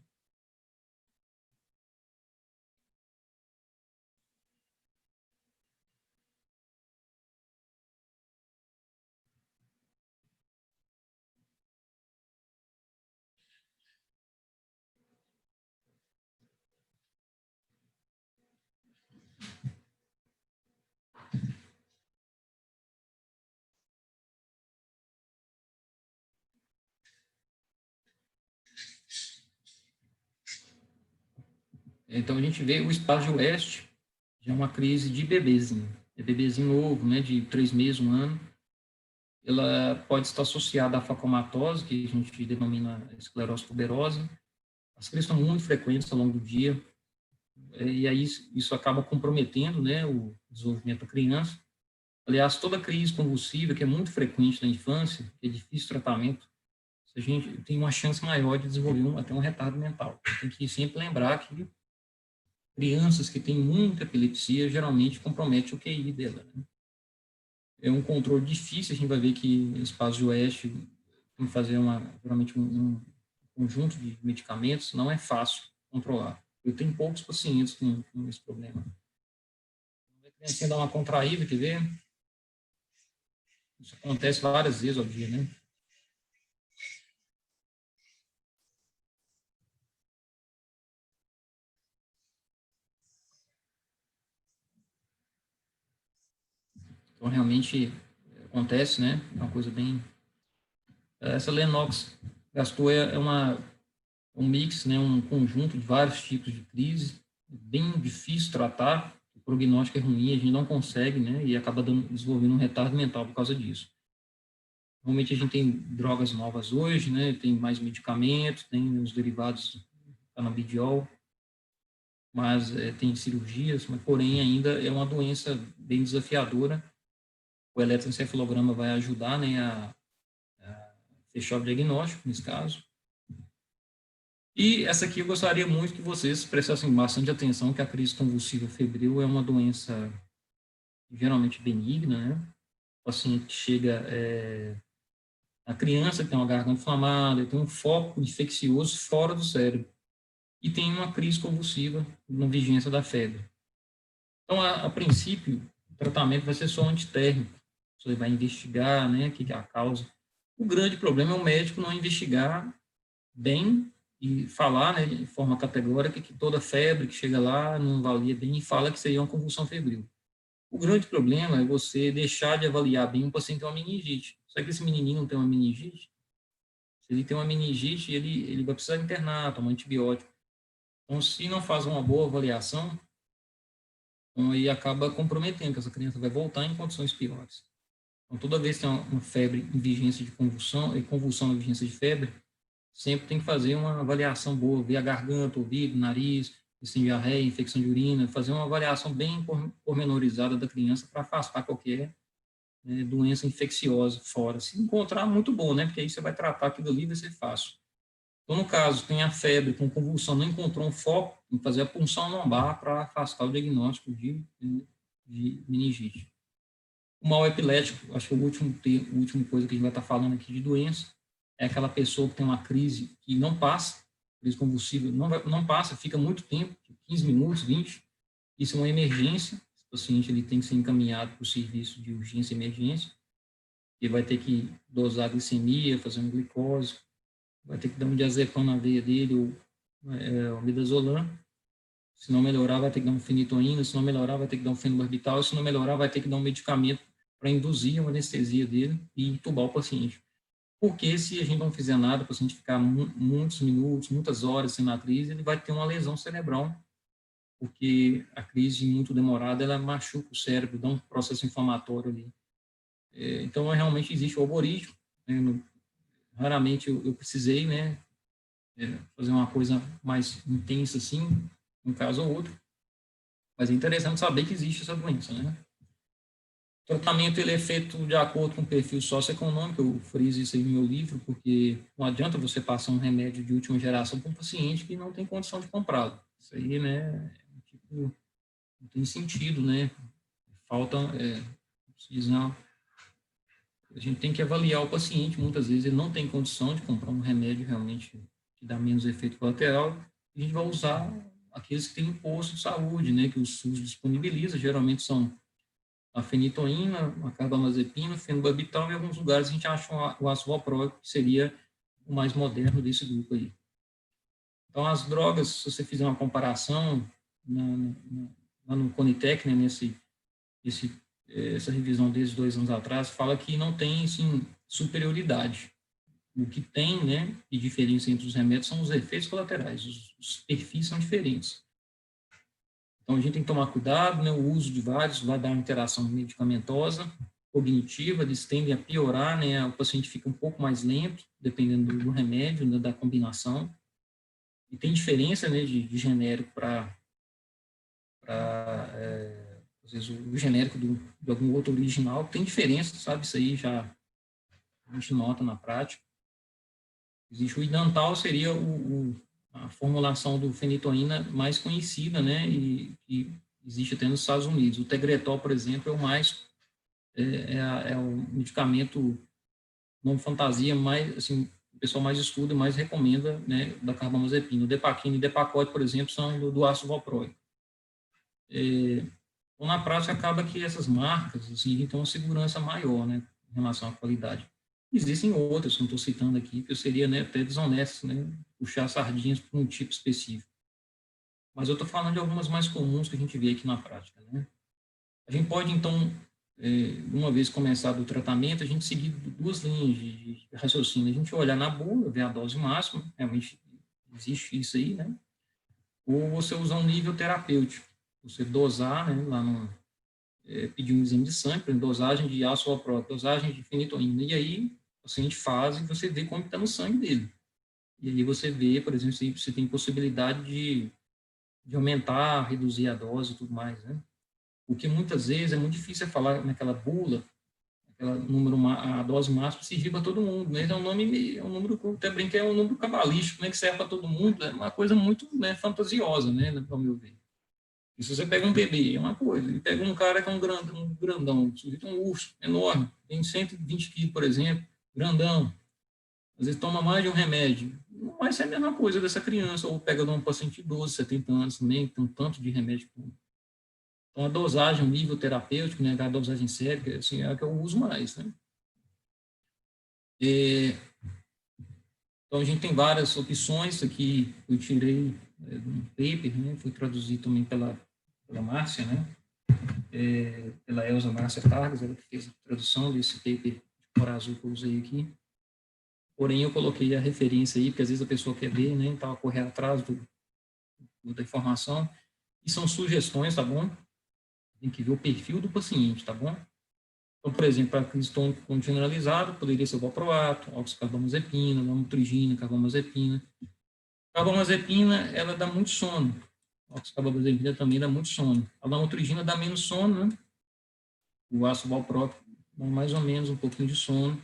Então, a gente vê o Espasio Oeste, já é uma crise de bebezinho. É bebezinho novo, né, de 3 meses, 1 ano. Ela pode estar associada à facomatose, que a gente denomina esclerose tuberosa. As crises são muito frequentes ao longo do dia, e aí isso acaba comprometendo, né, o desenvolvimento da criança. Aliás, toda crise convulsiva, que é muito frequente na infância, que é difícil tratamento, a gente tem uma chance maior de desenvolver até um retardo mental. Tem que sempre lembrar que crianças que têm muita epilepsia geralmente comprometem o QI dela, né? É um controle difícil, a gente vai ver que no Espasio Oeste tem que fazer geralmente um conjunto de medicamentos, não é fácil controlar. Eu tenho poucos pacientes com esse problema. A criança dá uma contraída, quer ver? Isso acontece várias vezes ao dia, né? Então, realmente acontece, né? É uma coisa bem... Essa Lennox-Gastaut é um mix, né? Um conjunto de vários tipos de crise, bem difícil tratar, o prognóstico é ruim, a gente não consegue, né? E acaba desenvolvendo um retardo mental por causa disso. Normalmente a gente tem drogas novas hoje, né? Tem mais medicamentos, tem os derivados canabidiol, mas tem cirurgias, mas porém ainda é uma doença bem desafiadora. O eletroencefalograma vai ajudar, né, a fechar o diagnóstico, nesse caso. E essa aqui eu gostaria muito que vocês prestassem bastante atenção, que a crise convulsiva febril é uma doença geralmente benigna, né? O paciente chega, a criança que tem uma garganta inflamada, tem um foco infeccioso fora do cérebro e tem uma crise convulsiva na vigência da febre. Então, a princípio, o tratamento vai ser só antitérmico. Você vai investigar, né, o que é a causa. O grande problema é o médico não investigar bem e falar, né, de forma categórica que toda febre que chega lá não avalia bem e fala que seria uma convulsão febril. O grande problema é você deixar de avaliar bem um paciente que tem uma meningite. Só que esse menininho não tem uma meningite? Se ele tem uma meningite, ele vai precisar internar, tomar antibiótico. Então, se não faz uma boa avaliação, aí acaba comprometendo, que essa criança vai voltar em condições piores. Então, toda vez que tem uma febre em vigência de convulsão, e convulsão na vigência de febre, sempre tem que fazer uma avaliação boa, ver a garganta, o ouvido, o nariz, se tem diarreia, infecção de urina, fazer uma avaliação bem pormenorizada da criança para afastar qualquer doença infecciosa fora. Se encontrar, muito bom, né? Porque aí você vai tratar aquilo ali, vai ser fácil. Então, no caso, tem a febre com convulsão, não encontrou um foco, tem que fazer a punção lombar para afastar o diagnóstico de meningite. O mal epilético, acho que a última coisa que a gente vai estar falando aqui de doença, é aquela pessoa que tem uma crise que não passa, crise convulsiva, não passa, fica muito tempo, 15 minutos, 20, isso é uma emergência, o paciente ele tem que ser encaminhado para o serviço de urgência e emergência, que vai ter que dosar a glicemia, fazer um glicose, vai ter que dar um diazepam na veia dele, ou o midazolam. Se não melhorar, vai ter que dar um fenitoína, se não melhorar, vai ter que dar um fenobarbital, se não melhorar, vai ter que dar um medicamento para induzir uma anestesia dele e entubar o paciente. Porque se a gente não fizer nada, o paciente ficar muitos minutos, muitas horas sem a crise, ele vai ter uma lesão cerebral, porque a crise muito demorada, ela machuca o cérebro, dá um processo inflamatório ali. Então, realmente existe o algoritmo, né? Raramente eu precisei, né, fazer uma coisa mais intensa assim, um caso ou outro, mas é interessante saber que existe essa doença, né? O tratamento ele é feito de acordo com o perfil socioeconômico, eu friso isso aí no meu livro, porque não adianta você passar um remédio de última geração para um paciente que não tem condição de comprá-lo. Isso aí, né, tipo, não tem sentido, né? Falta, a gente tem que avaliar o paciente, muitas vezes ele não tem condição de comprar um remédio realmente que dá menos efeito colateral, e a gente vai usar aqueles que têm um posto de saúde, né, que o SUS disponibiliza, geralmente são a fenitoína, a carbamazepina, o fenobarbital, e em alguns lugares a gente acha o ácido valproico, que seria o mais moderno desse grupo aí. Então, as drogas, se você fizer uma comparação lá no Conitec, né, essa revisão desde 2 anos atrás, fala que não tem, assim, superioridade. O que tem, né, de diferença entre os remédios são os efeitos colaterais, os perfis são diferentes. Então, a gente tem que tomar cuidado, né, o uso de vários vai dar uma interação medicamentosa, cognitiva, eles tendem a piorar, né, o paciente fica um pouco mais lento, dependendo do remédio, né, da combinação. E tem diferença, né, de genérico para às vezes o genérico de algum outro original, tem diferença, sabe? Isso aí já a gente nota na prática. Existe o Idantal, seria a formulação do fenitoína mais conhecida, né? E existe até nos Estados Unidos. O Tegretol, por exemplo, é o medicamento não fantasia mais, assim, o pessoal mais estuda, mais recomenda, né, da carbamazepina. O Depaquina e Depakote, por exemplo, são do ácido valproico. Então, na prática, acaba que essas marcas, assim, têm uma segurança maior, né, em relação à qualidade. Existem outras, que não estou citando aqui, que eu seria, né, até desonesto, né, puxar sardinhas para um tipo específico. Mas eu estou falando de algumas mais comuns que a gente vê aqui na prática, né. A gente pode, então, uma vez começado o tratamento, a gente seguir 2 linhas de raciocínio. A gente olhar na bula, ver a dose máxima, realmente existe isso aí, né? Ou você usar um nível terapêutico. Você dosar, né, lá pedir um exame de sangue, dosagem de ácido valproico, dosagem de fenitoína, e aí o paciente faz e você vê como está no sangue dele. E aí você vê, por exemplo, se você tem possibilidade de aumentar, reduzir a dose e tudo mais, né? O que muitas vezes é muito difícil falar naquela bula, a dose máxima servir para todo mundo, né? É um número que eu até brinquei, é um número cabalístico, né? Que serve para todo mundo, é uma coisa muito, né, fantasiosa, né? Ao meu ver. E se você pega um bebê, é uma coisa, e pega um cara que é um grandão, um urso enorme, tem 120 quilos, por exemplo, grandão, às vezes toma mais de um remédio, não vai ser a mesma coisa dessa criança, ou pega de um paciente de 12, 70 anos também, tem um tanto de remédio. Então, a dosagem, o nível terapêutico, né, a dosagem sérica, assim, é a que eu uso mais, né? Então, a gente tem várias opções aqui, eu tirei um paper, né, foi traduzido também pela Márcia, né, pela Elza Márcia Targas, ela que fez a tradução desse paper de cor azul que eu usei aqui. Porém, eu coloquei a referência aí, porque às vezes a pessoa quer ver, né, então correr atrás da informação, e são sugestões, tá bom? Tem que ver o perfil do paciente, tá bom? Então, por exemplo, para crise tônico generalizado, poderia ser o valproato, oxcarbamazepina, lamotrigina, carbamazepina. Carbamazepina, ela dá muito sono. A oxcarbamazepina também dá muito sono. A lamotrigina dá menos sono, né? O ácido valproato dá mais ou menos um pouquinho de sono.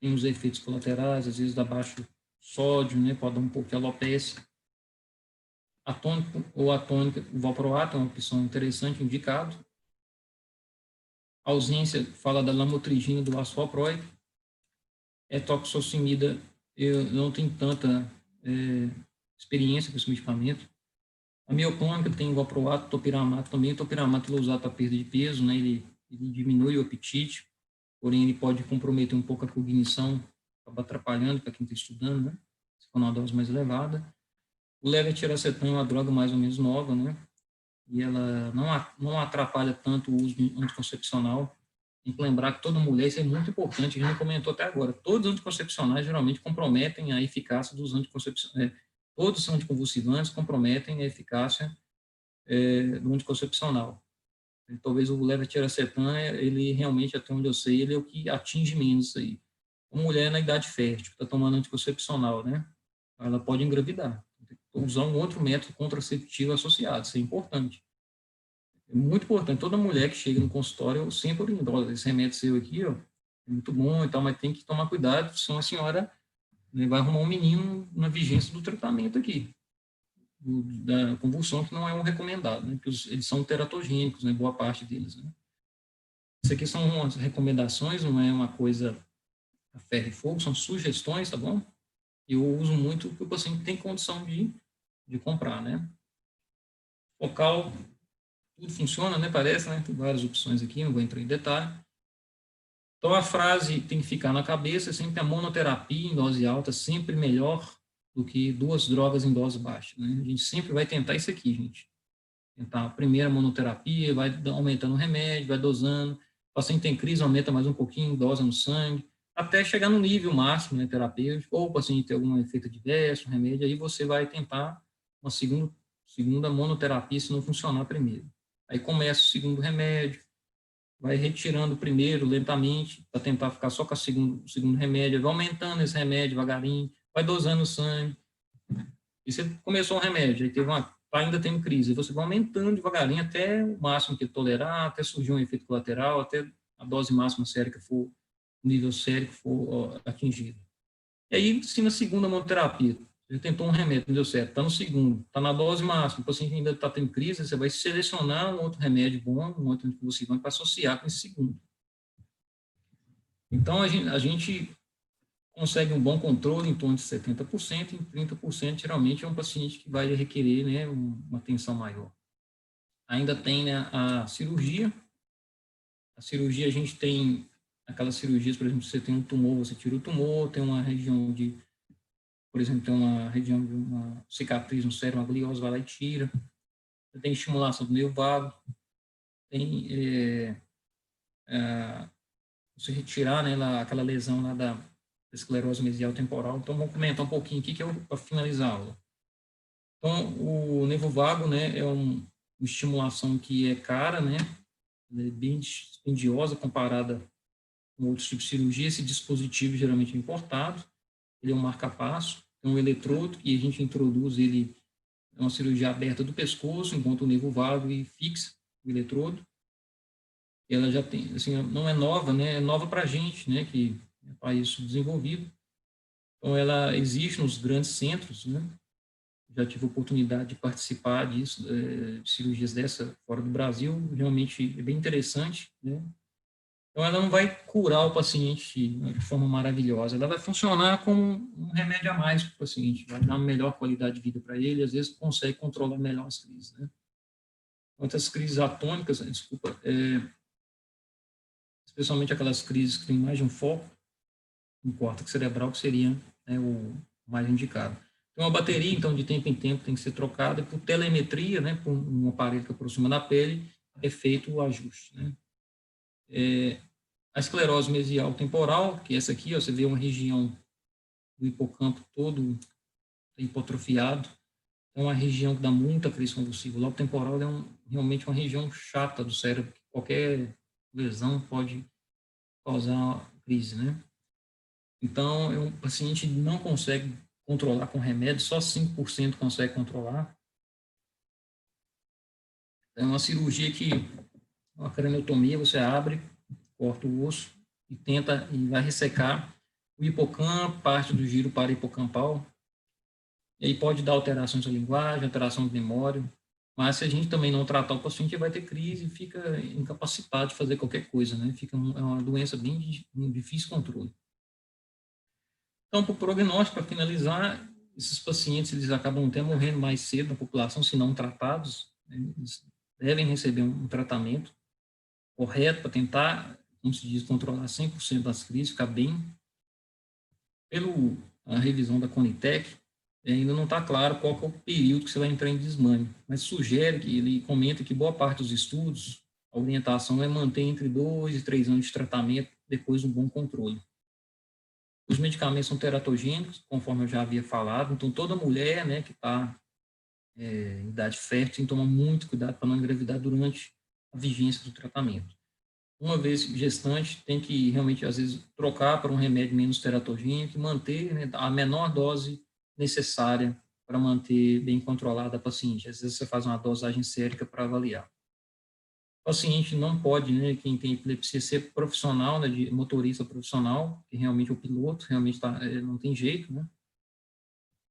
Tem os efeitos colaterais, às vezes dá baixo sódio, né? Pode dar um pouco de alopecia. Atônico ou atônica, o valproato é uma opção interessante, indicado. A ausência fala da lamotrigina do ácido valproico. Etoxocimida, eu não tenho tanta experiência com esse medicamento. A mioclônica tem o valproato, topiramato também. O topiramato é usado para perda de peso, né? Ele diminui o apetite, porém ele pode comprometer um pouco a cognição, acaba atrapalhando para quem está estudando, né? Se for uma dose mais elevada. O levetiracetam é uma droga mais ou menos nova, né? E ela não atrapalha tanto o uso anticoncepcional. Tem que lembrar que toda mulher, isso é muito importante, a gente não comentou até agora, todos os anticoncepcionais geralmente comprometem a eficácia dos anticoncepcionais, todos os anticonvulsivantes comprometem a eficácia do anticoncepcional. E talvez o levetiracetam, ele realmente, até onde eu sei, ele é o que atinge menos isso aí. Uma mulher na idade fértil, que está tomando anticoncepcional, né? Ela pode engravidar. Usar um outro método contraceptivo associado, isso é importante. É muito importante. Toda mulher que chega no consultório, eu sempre oriento, esse remédio seu aqui, ó, é muito bom e tal, mas tem que tomar cuidado, senão a senhora, né, vai arrumar um menino na vigência do tratamento aqui, da convulsão, que não é um recomendado, né, porque eles são teratogênicos, né, boa parte deles, né. Isso aqui são umas recomendações, não é uma coisa a ferro e fogo, são sugestões, tá bom? Eu uso muito porque o paciente tem condição de comprar, né. Focal, tudo funciona, né? Parece, né? Tem várias opções aqui, não vou entrar em detalhe. Então, a frase tem que ficar na cabeça, sempre a monoterapia em dose alta, sempre melhor do que 2 drogas em dose baixa, né? A gente sempre vai tentar isso aqui, gente. Tentar a primeira monoterapia, vai aumentando o remédio, vai dosando. O paciente tem crise, aumenta mais um pouquinho, dosa no sangue, até chegar no nível máximo, né, terapêutico, ou o paciente tem algum efeito adverso, remédio, aí você vai tentar uma segunda monoterapia se não funcionar primeiro. Aí começa o segundo remédio, vai retirando o primeiro lentamente, para tentar ficar só com o segundo remédio, vai aumentando esse remédio devagarinho, vai dosando o sangue. E você começou um remédio, aí ainda tem crise, você vai aumentando devagarinho até o máximo que tolerar, até surgir um efeito colateral, até a dose máxima sérica for, o nível sérico for atingido. E aí, se na segunda monoterapia, você tentou um remédio, não deu certo, está no segundo, está na dose máxima, o paciente ainda está tendo crise, você vai selecionar um outro remédio bom, um outro anticonvulsivante para associar com esse segundo. Então, a gente consegue um bom controle em torno de 70%, em 30% geralmente é um paciente que vai requerer, né, uma atenção maior. Ainda tem, né, a cirurgia. A cirurgia, a gente tem aquelas cirurgias, por exemplo, você tem um tumor, você tira o tumor, tem uma região por exemplo, tem uma região de uma cicatriz no cérebro, uma gliose, vai lá e tira. Tem estimulação do nervo vago. Tem você retirar, né, aquela lesão lá da esclerose mesial temporal. Então, vamos comentar um pouquinho aqui, que é para finalizar a aula. Então, o nervo vago, né, é uma estimulação que é cara, né, é bem dispendiosa comparada com outros tipos de cirurgia. Esse dispositivo geralmente é importado. Ele é um marca-passo. É um eletrodo e a gente introduz ele, é uma cirurgia aberta do pescoço, enquanto o nervo vago e fixa o eletrodo. Ela já tem, assim, não é nova, né? É nova para a gente, né? Que é um país subdesenvolvido. Então, ela existe nos grandes centros, né? Já tive a oportunidade de participar disso, de cirurgias dessa fora do Brasil. Realmente é bem interessante, né? Então, ela não vai curar o paciente, né, de forma maravilhosa. Ela vai funcionar como um remédio a mais para o paciente, vai dar uma melhor qualidade de vida para ele, às vezes consegue controlar melhor as crises, né? Quanto às crises atônicas, desculpa, especialmente aquelas crises que têm mais de um foco no córtex cerebral, que seria, né, o mais indicado. Então, a bateria, então, de tempo em tempo tem que ser trocada, por telemetria, né, por um aparelho que aproxima da pele, é feito o ajuste, né? A esclerose mesial temporal, que é essa aqui, ó, você vê uma região do hipocampo todo hipotrofiado, é uma região que dá muita crise convulsiva. O lobo temporal é realmente uma região chata do cérebro, que qualquer lesão pode causar crise, né? Então, o paciente não consegue controlar com remédio, só 5% consegue controlar. É uma cirurgia que, uma craniotomia, você abre, corta o osso e tenta, e vai ressecar o hipocampo, parte do giro parahipocampal. E aí pode dar alterações da linguagem, alteração de memória, mas se a gente também não tratar o paciente, vai ter crise e fica incapacitado de fazer qualquer coisa, né? É uma doença bem de difícil controle. Então, para o prognóstico, para finalizar, esses pacientes, eles acabam até morrendo mais cedo na população, se não tratados, né? Eles devem receber um tratamento correto para tentar como se diz, controlar 100% das crises, ficar bem. A revisão da Conitec, ainda não está claro qual que é o período que você vai entrar em desmame, mas sugere que ele comenta que boa parte dos estudos, a orientação é manter entre 2 e 3 anos de tratamento depois de um bom controle. Os medicamentos são teratogênicos, conforme eu já havia falado, então toda mulher, né, que está em idade fértil tem que tomar muito cuidado para não engravidar durante a vigência do tratamento. Uma vez gestante, tem que realmente, às vezes, trocar para um remédio menos teratogênico e manter, né, a menor dose necessária para manter bem controlada a paciente. Às vezes você faz uma dosagem sérica para avaliar. O paciente não pode, né, quem tem epilepsia, ser profissional, né, de motorista profissional, que realmente é o piloto, realmente não tem jeito, né?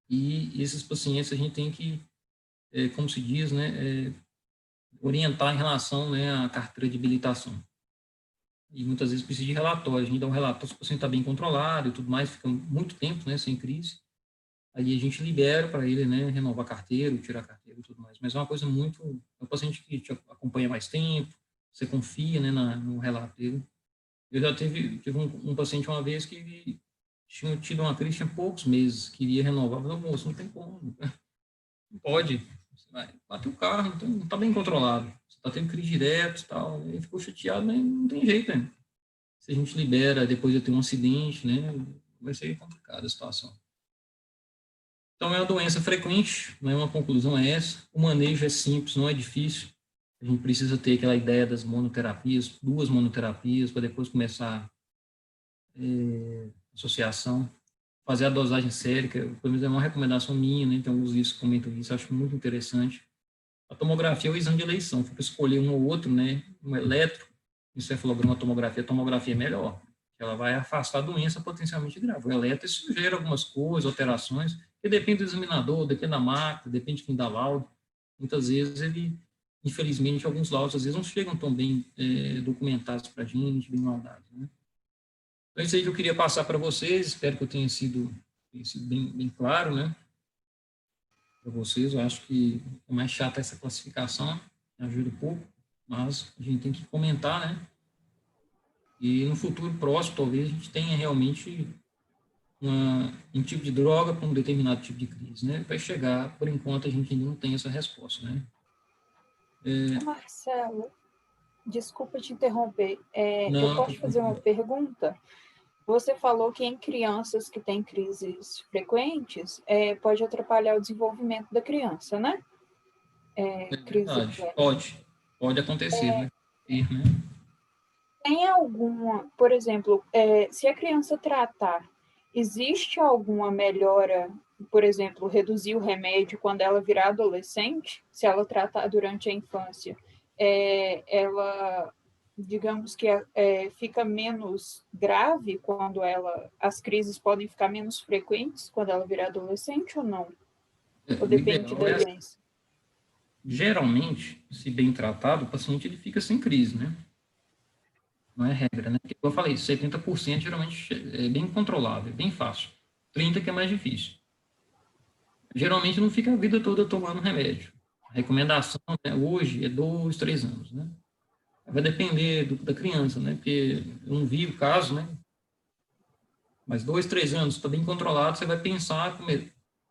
E esses pacientes a gente tem que, como se diz, né, orientar em relação, né, à carteira de habilitação. E muitas vezes precisa de relatório. A gente dá um relatório se o paciente está bem controlado e tudo mais, fica muito tempo, né, sem crise. Aí a gente libera para ele, né, renovar a carteira, tirar a carteira e tudo mais. Mas é uma coisa muito... É um paciente que te acompanha mais tempo, você confia, né, no relato dele. Eu já tive um paciente uma vez que tinha tido uma crise, tinha poucos meses, queria renovar, mas, moço, não tem como. Não pode. Você vai bater o carro, então não está bem controlado. Você está tendo crise direto e tal. Ele ficou chateado, mas não tem jeito, né? Se a gente libera, depois de ter um acidente, né, vai ser complicada a situação. Então, é uma doença frequente, né? Uma conclusão é essa. O manejo é simples, não é difícil. A gente precisa ter aquela ideia das monoterapias, 2 monoterapias, para depois começar associação, fazer a dosagem sérica, pelo menos é uma recomendação minha, né? Tem alguns livros que comentam isso, acho muito interessante. A tomografia é o exame de eleição, fica escolher um ou outro, né? Um eletro, encefalograma, a tomografia é melhor. Ela vai afastar a doença potencialmente grave. O eletro sugere algumas coisas, alterações, que depende do examinador, depende da máquina, depende de quem dá laudo. Muitas vezes ele, infelizmente, alguns laudos às vezes não chegam tão bem documentados para a gente, bem laudados, né? Então, é isso aí que eu queria passar para vocês, espero que eu tenha sido bem claro, né? Para vocês, eu acho que é mais chata essa classificação, ajuda um pouco, mas a gente tem que comentar, né? E no futuro próximo, talvez a gente tenha realmente um tipo de droga para um determinado tipo de crise, né? Vai chegar, por enquanto a gente ainda não tem essa resposta, né? Marcelo, desculpa te interromper. Não, eu posso fazer uma pergunta? Você falou que em crianças que têm crises frequentes, pode atrapalhar o desenvolvimento da criança, né? Verdade. Pode acontecer, né? Tem alguma, por exemplo, se a criança tratar, existe alguma melhora, por exemplo, reduzir o remédio quando ela virar adolescente? Se ela tratar durante a infância, ela, digamos que fica menos grave quando as crises podem ficar menos frequentes quando ela virar adolescente ou não? Ou depende da doença? Geralmente, se bem tratado, o paciente ele fica sem crise, né? Não é regra, né? Porque, como eu falei, 70% geralmente é bem controlável, é bem fácil. 30% que é mais difícil. Geralmente não fica a vida toda tomando remédio. A recomendação, né, hoje é 2, 3 anos, né? Vai depender da criança, né? Porque eu não vi o caso, né? Mas 2, 3 anos, está bem controlado, você vai pensar,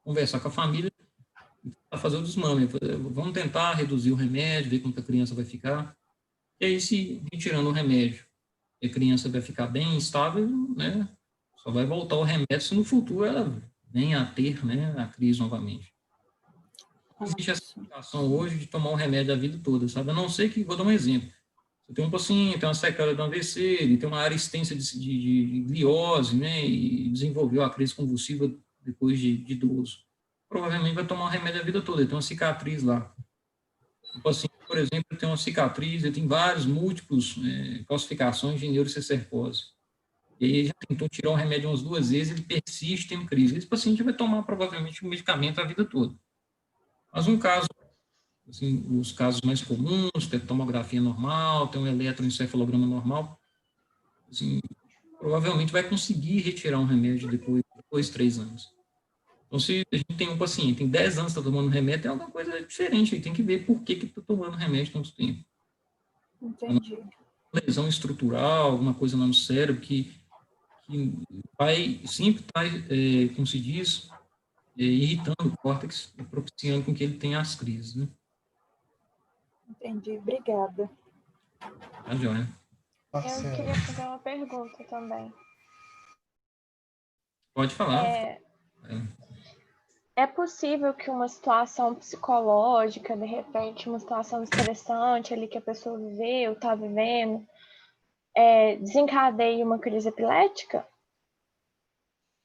conversar com a família, para fazer o desmame. Vamos tentar reduzir o remédio, ver como que a criança vai ficar. E aí, se retirando o remédio, a criança vai ficar bem estável, né? Só vai voltar o remédio se no futuro ela venha a ter, né, a crise novamente. Existe essa situação hoje de tomar o remédio a vida toda, sabe? A não ser que, vou dar um exemplo. Você tem um paciente, tem uma sequela de um AVC, ele tem uma aristência de gliose, né, e desenvolveu a crise convulsiva depois de idoso. Provavelmente vai tomar o remédio a vida toda, ele tem uma cicatriz lá. O paciente, por exemplo, tem uma cicatriz, ele tem vários múltiplos calcificações de neurocercose. E aí ele já tentou tirar o remédio umas 2 vezes, ele persiste tendo crise. Esse paciente vai tomar provavelmente o medicamento a vida toda. Mas um caso, assim, os casos mais comuns, tem tomografia normal, tem um eletroencefalograma normal, assim, provavelmente vai conseguir retirar um remédio depois de 2, 3 anos. Então, se a gente tem um paciente, tem 10 anos que está tomando remédio, tem alguma coisa diferente, aí tem que ver por que está tomando remédio tanto tempo. Entendi. lesão estrutural, alguma coisa lá no cérebro que vai sempre estar, como se diz, irritando o córtex e propiciando com que ele tenha as crises, né? Entendi, obrigada. Tá joia. Eu queria fazer uma pergunta também. Pode falar. É possível que uma situação psicológica, de repente, uma situação estressante ali que a pessoa viveu, está vivendo, desencadeie uma crise epilética?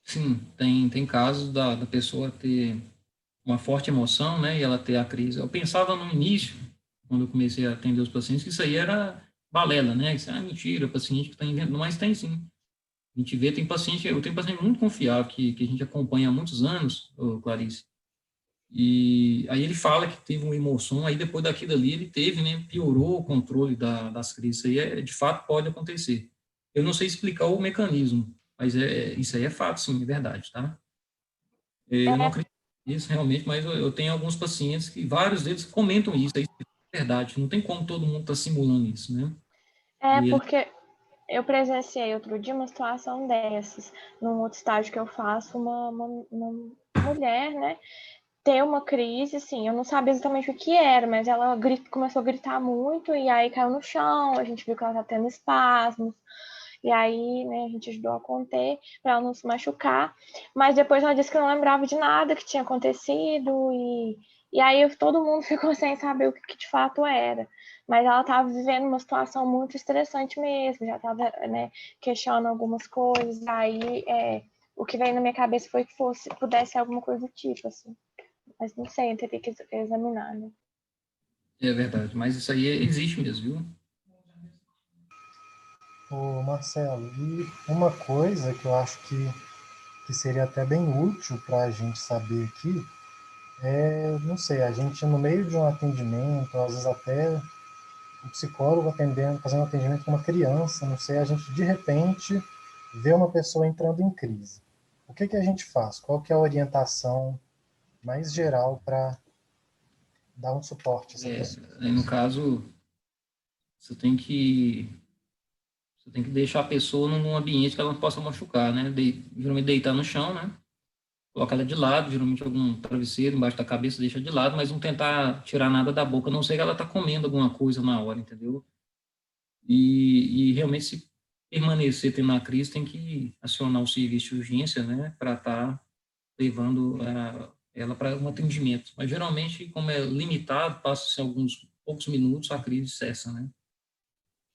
Sim, tem casos da pessoa ter uma forte emoção, né, e ela ter a crise. Eu pensava no início, quando eu comecei a atender os pacientes, que isso aí era balela, né? Isso é mentira, o paciente que está inventando, mas tem sim. A gente vê, eu tenho paciente muito confiável que a gente acompanha há muitos anos, Clarice, e aí ele fala que teve uma emoção, aí depois daquilo ali ele teve, né, piorou o controle das crises. Isso aí de fato pode acontecer. Eu não sei explicar o mecanismo, mas isso aí é fato, sim, é verdade, tá? Eu não acredito nisso realmente, mas eu tenho alguns pacientes que vários deles comentam isso, é verdade, não tem como todo mundo estar simulando isso, né? Porque eu presenciei outro dia uma situação dessas, num outro estágio que eu faço, uma mulher, né, ter uma crise, assim, eu não sabia exatamente o que era, mas ela começou a gritar muito e aí caiu no chão, a gente viu que ela tá tendo espasmos, e aí, né, a gente ajudou a conter para ela não se machucar, mas depois ela disse que não lembrava de nada que tinha acontecido e aí todo mundo ficou sem saber o que de fato era. Mas ela estava vivendo uma situação muito estressante mesmo, já estava, né, questionando algumas coisas, aí o que veio na minha cabeça foi que pudesse ser alguma coisa do tipo, assim. Mas não sei, eu teria que examinar, né? É verdade, mas isso aí existe mesmo, viu? Ô Marcelo, e uma coisa que eu acho que seria até bem útil para a gente saber aqui não sei, a gente no meio de um atendimento, às vezes até o psicólogo fazendo atendimento com uma criança, não sei, a gente de repente vê uma pessoa entrando em crise. O que a gente faz? Qual que é a orientação mais geral para dar um suporte a essa pessoa? Aí no caso, você tem que deixar a pessoa num ambiente que ela não possa machucar, né? Geralmente deitar no chão, né? Coloca ela de lado, geralmente algum travesseiro embaixo da cabeça, deixa de lado, mas não tentar tirar nada da boca, a não ser que ela está comendo alguma coisa na hora, entendeu? E realmente, se permanecer tendo a crise, tem que acionar o serviço de urgência, né? Para estar levando ela para um atendimento. Mas geralmente, como é limitado, passa-se alguns poucos minutos, a crise cessa, né?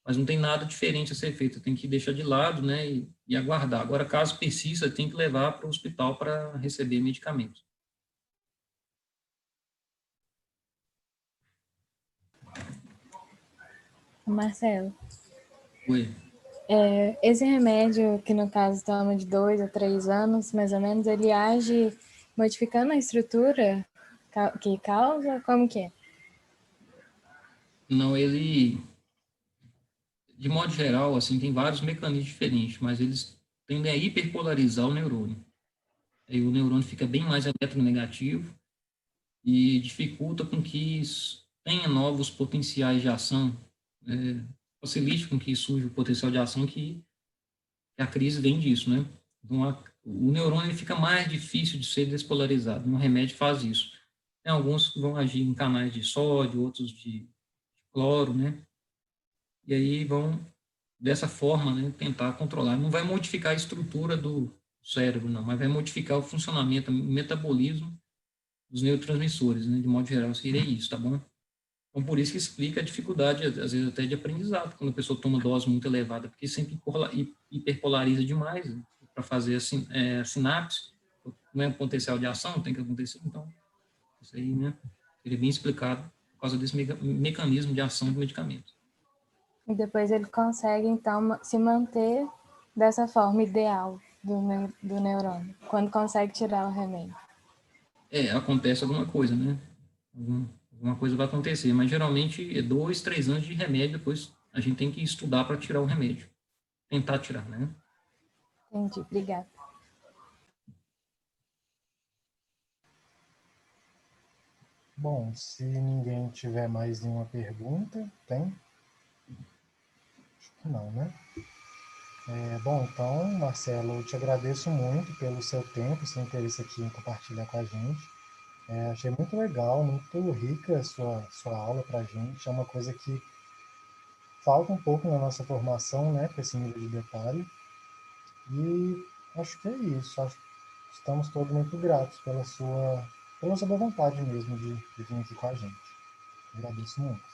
Mas não tem nada diferente a ser feito, tem que deixar de lado, né, e aguardar. Agora, caso persista, tem que levar para o hospital para receber medicamentos. Marcelo. Oi. Esse remédio, que no caso toma de 2 a 3 anos, mais ou menos, ele age modificando a estrutura que causa? Como que é? Não, ele, de modo geral, assim, tem vários mecanismos diferentes, mas eles tendem a hiperpolarizar o neurônio. Aí o neurônio fica bem mais eletronegativo e dificulta com que tenha novos potenciais de ação, facilite com que surja o potencial de ação que a crise vem disso, né? Então, o neurônio ele fica mais difícil de ser despolarizado. Um remédio faz isso. Tem alguns que vão agir em canais de sódio, outros de cloro, né? E aí vão, dessa forma, né, tentar controlar. Não vai modificar a estrutura do cérebro, não, mas vai modificar o funcionamento, o metabolismo dos neurotransmissores, né? De modo geral, seria isso, tá bom? Então, por isso que explica a dificuldade, às vezes, até de aprendizado, quando a pessoa toma dose muito elevada, porque sempre hiperpolariza demais, né, para fazer a sinapse, não é um potencial de ação, tem que acontecer, então, isso aí, né, seria bem explicado por causa desse mecanismo de ação do medicamento. E depois ele consegue, então, se manter dessa forma ideal do neurônio, quando consegue tirar o remédio. Acontece alguma coisa, né? Alguma coisa vai acontecer, mas geralmente 2, 3 anos de remédio, depois a gente tem que estudar para tirar o remédio. Tentar tirar, né? Entendi, obrigada. Bom, se ninguém tiver mais nenhuma pergunta, tem? Deixa que não, né? Bom, então, Marcelo, eu te agradeço muito pelo seu tempo, seu interesse aqui em compartilhar com a gente. Achei muito legal, muito rica a sua aula para a gente. É uma coisa que falta um pouco na nossa formação, né, com esse nível de detalhe. E acho que é isso. Estamos todos muito gratos pela sua boa vontade mesmo de vir aqui com a gente. Agradeço muito.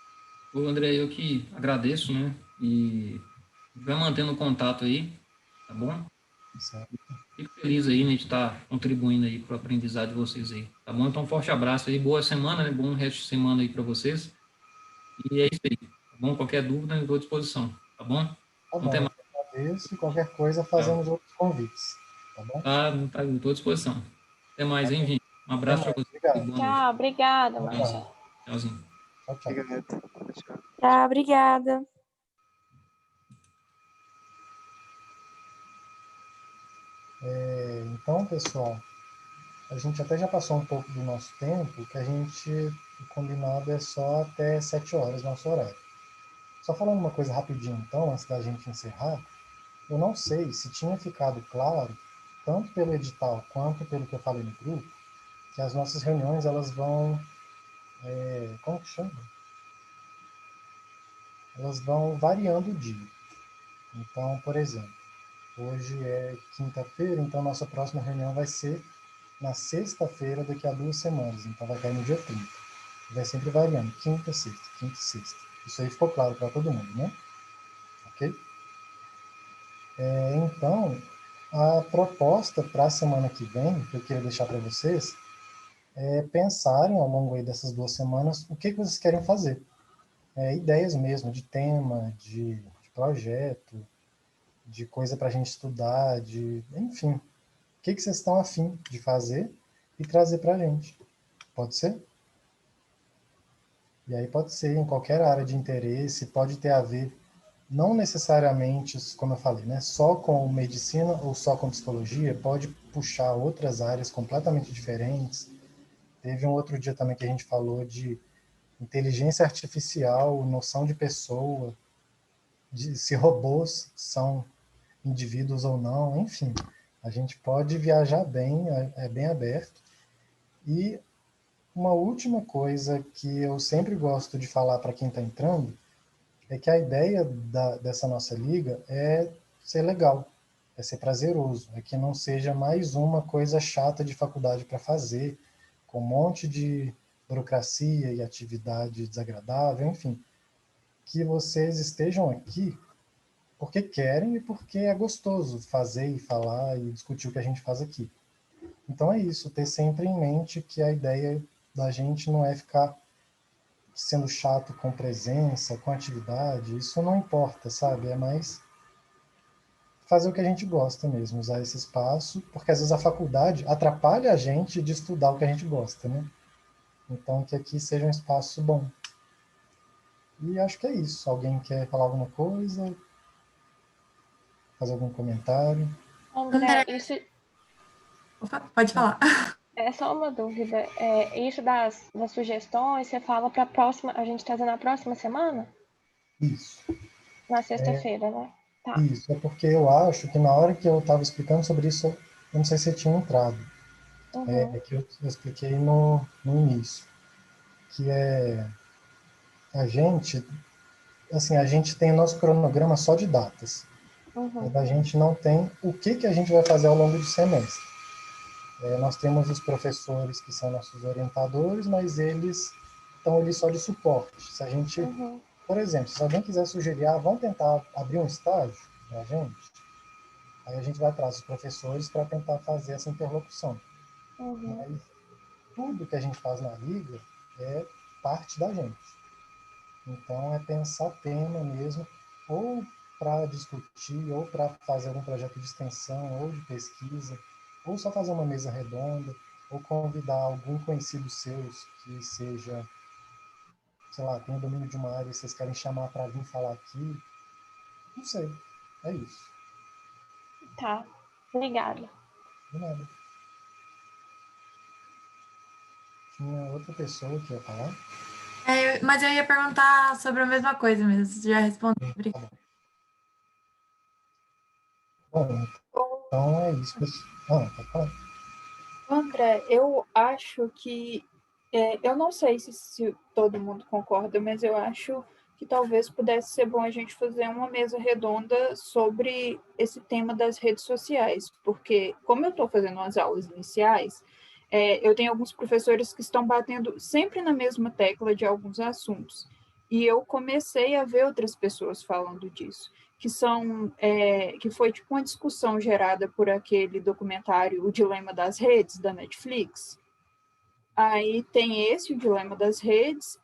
Ô, André, eu que agradeço, né? E vai mantendo contato aí, tá bom? Certo. Fico feliz aí, né, de estar contribuindo aí para o aprendizado de vocês aí, tá bom? Então, um forte abraço aí, boa semana, né? Bom resto de semana aí para vocês. E é isso aí, tá bom? Qualquer dúvida, eu estou à disposição, tá bom? Tá Não tem bom, mais. eu agradeço e qualquer coisa Tchau. fazemos outros convites, tá bom? Tá, não tá, eu estou à disposição. Até mais, hein, gente? Um Até abraço para mais, vocês e obrigado. boa noite. Tchau, obrigada, Tchau, Marcelo. tchau. Tchauzinho. Tchau, tchau. Obrigado. Tchau. Tá, obrigada. Então, pessoal, a gente até já passou um pouco do nosso tempo, que o combinado é só até 7 horas, nosso horário. Só falando uma coisa rapidinho, então, antes da gente encerrar, eu não sei se tinha ficado claro, tanto pelo edital quanto pelo que eu falei no grupo, que as nossas reuniões, elas vão, como que chama? Elas vão variando o dia. Então, por exemplo, hoje é quinta-feira, então nossa próxima reunião vai ser na sexta-feira, daqui a 2 semanas. Então vai cair no dia 30. Vai sempre variando, quinta, sexta, quinta, sexta. Isso aí ficou claro para todo mundo, né? Ok? Então, a proposta para a semana que vem, que eu queria deixar para vocês, é pensarem ao longo aí dessas 2 semanas o que vocês querem fazer. Ideias mesmo, de tema, de projeto, de coisa para a gente estudar, enfim, o que vocês estão afim de fazer e trazer para a gente. Pode ser? E aí pode ser em qualquer área de interesse, pode ter a ver, não necessariamente, como eu falei, né, só com medicina ou só com psicologia, pode puxar outras áreas completamente diferentes. Teve um outro dia também que a gente falou de inteligência artificial, noção de pessoa, de se robôs são indivíduos ou não, enfim. A gente pode viajar bem, é bem aberto. E uma última coisa que eu sempre gosto de falar para quem está entrando é que a ideia dessa nossa liga é ser legal, é ser prazeroso, é que não seja mais uma coisa chata de faculdade para fazer, com um monte de burocracia e atividade desagradável, enfim. Que vocês estejam aqui porque querem e porque é gostoso fazer e falar e discutir o que a gente faz aqui. Então é isso, ter sempre em mente que a ideia da gente não é ficar sendo chato com presença, com atividade, isso não importa, sabe? É mais fazer o que a gente gosta mesmo, usar esse espaço, porque às vezes a faculdade atrapalha a gente de estudar o que a gente gosta, né? Então que aqui seja um espaço bom. E acho que é isso. Alguém quer falar alguma coisa? Fazer algum comentário? André, isso Opa, pode falar. é só uma dúvida. Isso das sugestões, você fala para a próxima, a gente trazer na próxima semana? Isso. Na sexta-feira, né? Tá. Isso, é porque eu acho que na hora que eu estava explicando sobre isso, eu não sei se você tinha entrado. Uhum. É que eu expliquei no início. Que é a gente tem nosso cronograma só de datas. Uhum. Mas a gente não tem o que a gente vai fazer ao longo do semestre. Nós temos os professores que são nossos orientadores, mas eles estão ali só de suporte. Se a gente, por exemplo, se alguém quiser sugerir, vamos tentar abrir um estágio para a gente, aí a gente vai atrás dos professores para tentar fazer essa interlocução. Mas tudo que a gente faz na liga é parte da gente. Então, é pensar tema mesmo, ou para discutir, ou para fazer algum projeto de extensão, ou de pesquisa, ou só fazer uma mesa redonda, ou convidar algum conhecido seus que seja, sei lá, tem o domínio de uma área e vocês querem chamar para vir falar aqui. Não sei. É isso. Tá. Obrigada. De nada. Tinha outra pessoa que ia falar? Mas eu ia perguntar sobre a mesma coisa mesmo. Você já respondeu. Tá bom. Bom, então é isso. Tá falando. André, eu acho que, eu não sei se todo mundo concorda, mas eu acho que talvez pudesse ser bom a gente fazer uma mesa redonda sobre esse tema das redes sociais, porque como eu estou fazendo as aulas iniciais, eu tenho alguns professores que estão batendo sempre na mesma tecla de alguns assuntos, e eu comecei a ver outras pessoas falando disso, que foi tipo uma discussão gerada por aquele documentário O Dilema das Redes, da Netflix. Aí tem esse, O Dilema das Redes,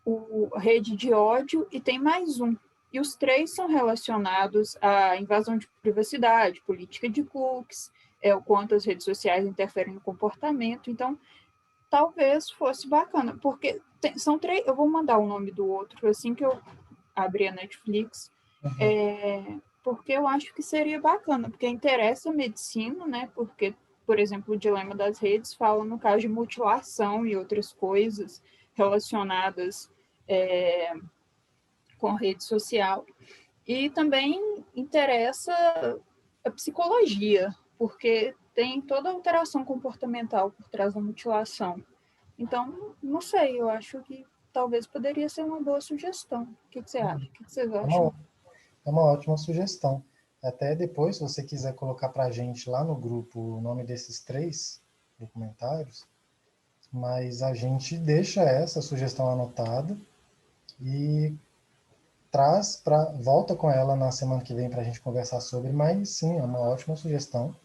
o Rede de Ódio, e tem mais um. E os três são relacionados à invasão de privacidade, política de cookies, o quanto as redes sociais interferem no comportamento. Então, talvez fosse bacana, porque são três. Eu vou mandar o nome do outro assim que eu abrir a Netflix, porque eu acho que seria bacana, porque interessa a medicina, né? Porque, por exemplo, o Dilema das Redes fala no caso de mutilação e outras coisas relacionadas com rede social. E também interessa a psicologia, porque tem toda a alteração comportamental por trás da mutilação. Então, não sei, eu acho que talvez poderia ser uma boa sugestão. O que você acha? O que vocês acham? É uma ótima sugestão. Até depois, se você quiser colocar para a gente lá no grupo o nome desses 3 documentários, mas a gente deixa essa sugestão anotada e volta com ela na semana que vem para a gente conversar sobre, mas sim, é uma ótima sugestão.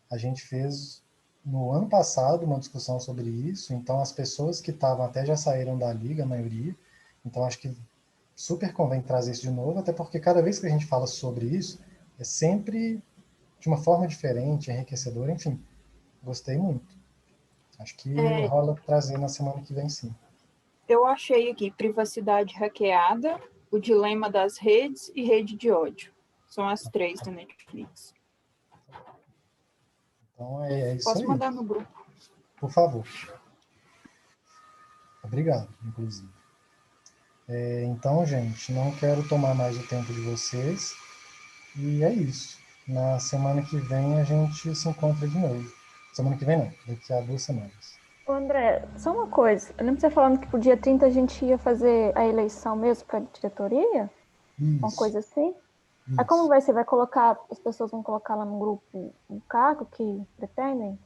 A gente fez no ano passado uma discussão sobre isso, então as pessoas que estavam até já saíram da liga, a maioria, então acho que super convém trazer isso de novo, até porque cada vez que a gente fala sobre isso, é sempre de uma forma diferente, enriquecedora, enfim, gostei muito. Acho que rola trazer na semana que vem, sim. Eu achei aqui Privacidade Hackeada, O Dilema das Redes e Rede de Ódio. São as 3 da Netflix. Então é isso. Posso aí. mandar no grupo. Por favor. Obrigado, inclusive. Então, gente, não quero tomar mais o tempo de vocês. E é isso. Na semana que vem a gente se encontra de novo. Semana que vem não, daqui a 2 semanas. Ô, André, só uma coisa. Eu lembro você falando que pro dia 30 a gente ia fazer a eleição mesmo para diretoria? Isso. Uma coisa assim? Isso. Aí como vai ser? As pessoas vão colocar lá no grupo o cargo que pretendem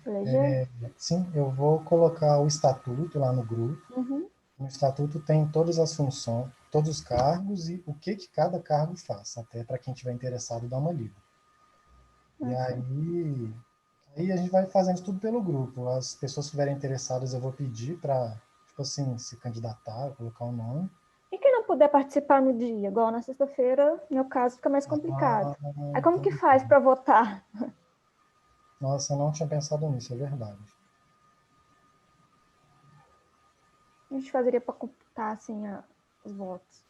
eleger? Sim, eu vou colocar o estatuto lá no grupo. Uhum. No estatuto tem todas as funções, todos os cargos e o que cada cargo faz, até para quem estiver interessado dar uma lida. E aí a gente vai fazendo tudo pelo grupo. As pessoas que estiverem interessadas eu vou pedir para, tipo assim, se candidatar, colocar um nome. E quem não puder participar no dia, igual na sexta-feira, no meu caso, fica mais complicado. Aí como que faz para votar? Nossa, eu não tinha pensado nisso, é verdade. A gente fazeria para computar assim os votos?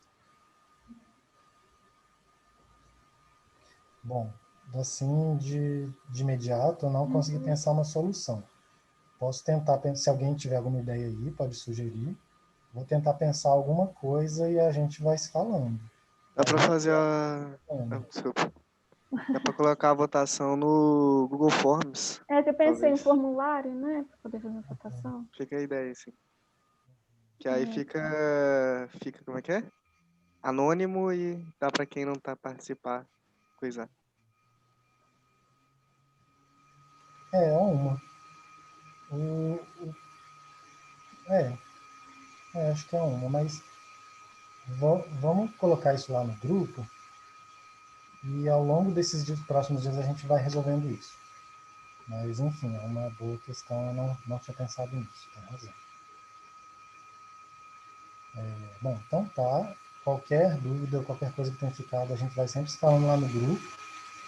Bom, assim de imediato eu não consegui pensar uma solução. Posso tentar, se alguém tiver alguma ideia aí, pode sugerir. Vou tentar pensar alguma coisa e a gente vai se falando. Dá para fazer desculpa. Dá para colocar a votação no Google Forms. Eu pensei talvez. em formulário, né? Para poder fazer a votação. Fica a ideia, sim. Que aí fica, como é que é? Anônimo e dá para quem não tá participar coisar. É uma. Acho que é uma, mas vamos colocar isso lá no grupo e ao longo desses próximos dias a gente vai resolvendo isso. Mas, enfim, é uma boa questão, eu não tinha pensado nisso, tem razão. Bom, então tá. Qualquer dúvida, qualquer coisa que tenha ficado, a gente vai sempre se falando lá no grupo.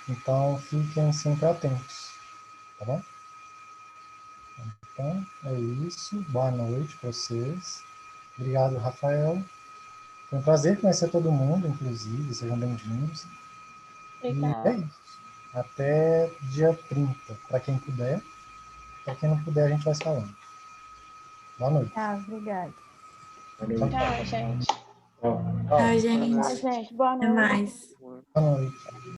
Então, fiquem sempre atentos, tá bom? Então, é isso. Boa noite para vocês. Obrigado, Rafael. Foi um prazer conhecer todo mundo, inclusive. Sejam bem-vindos. Obrigada. E é isso. Até dia 30, para quem puder. Para quem não puder, a gente vai se falando. Boa noite. Obrigada. Tchau, gente. Tchau, gente. Tchau, gente. Boa Até noite. mais. noite. Boa noite.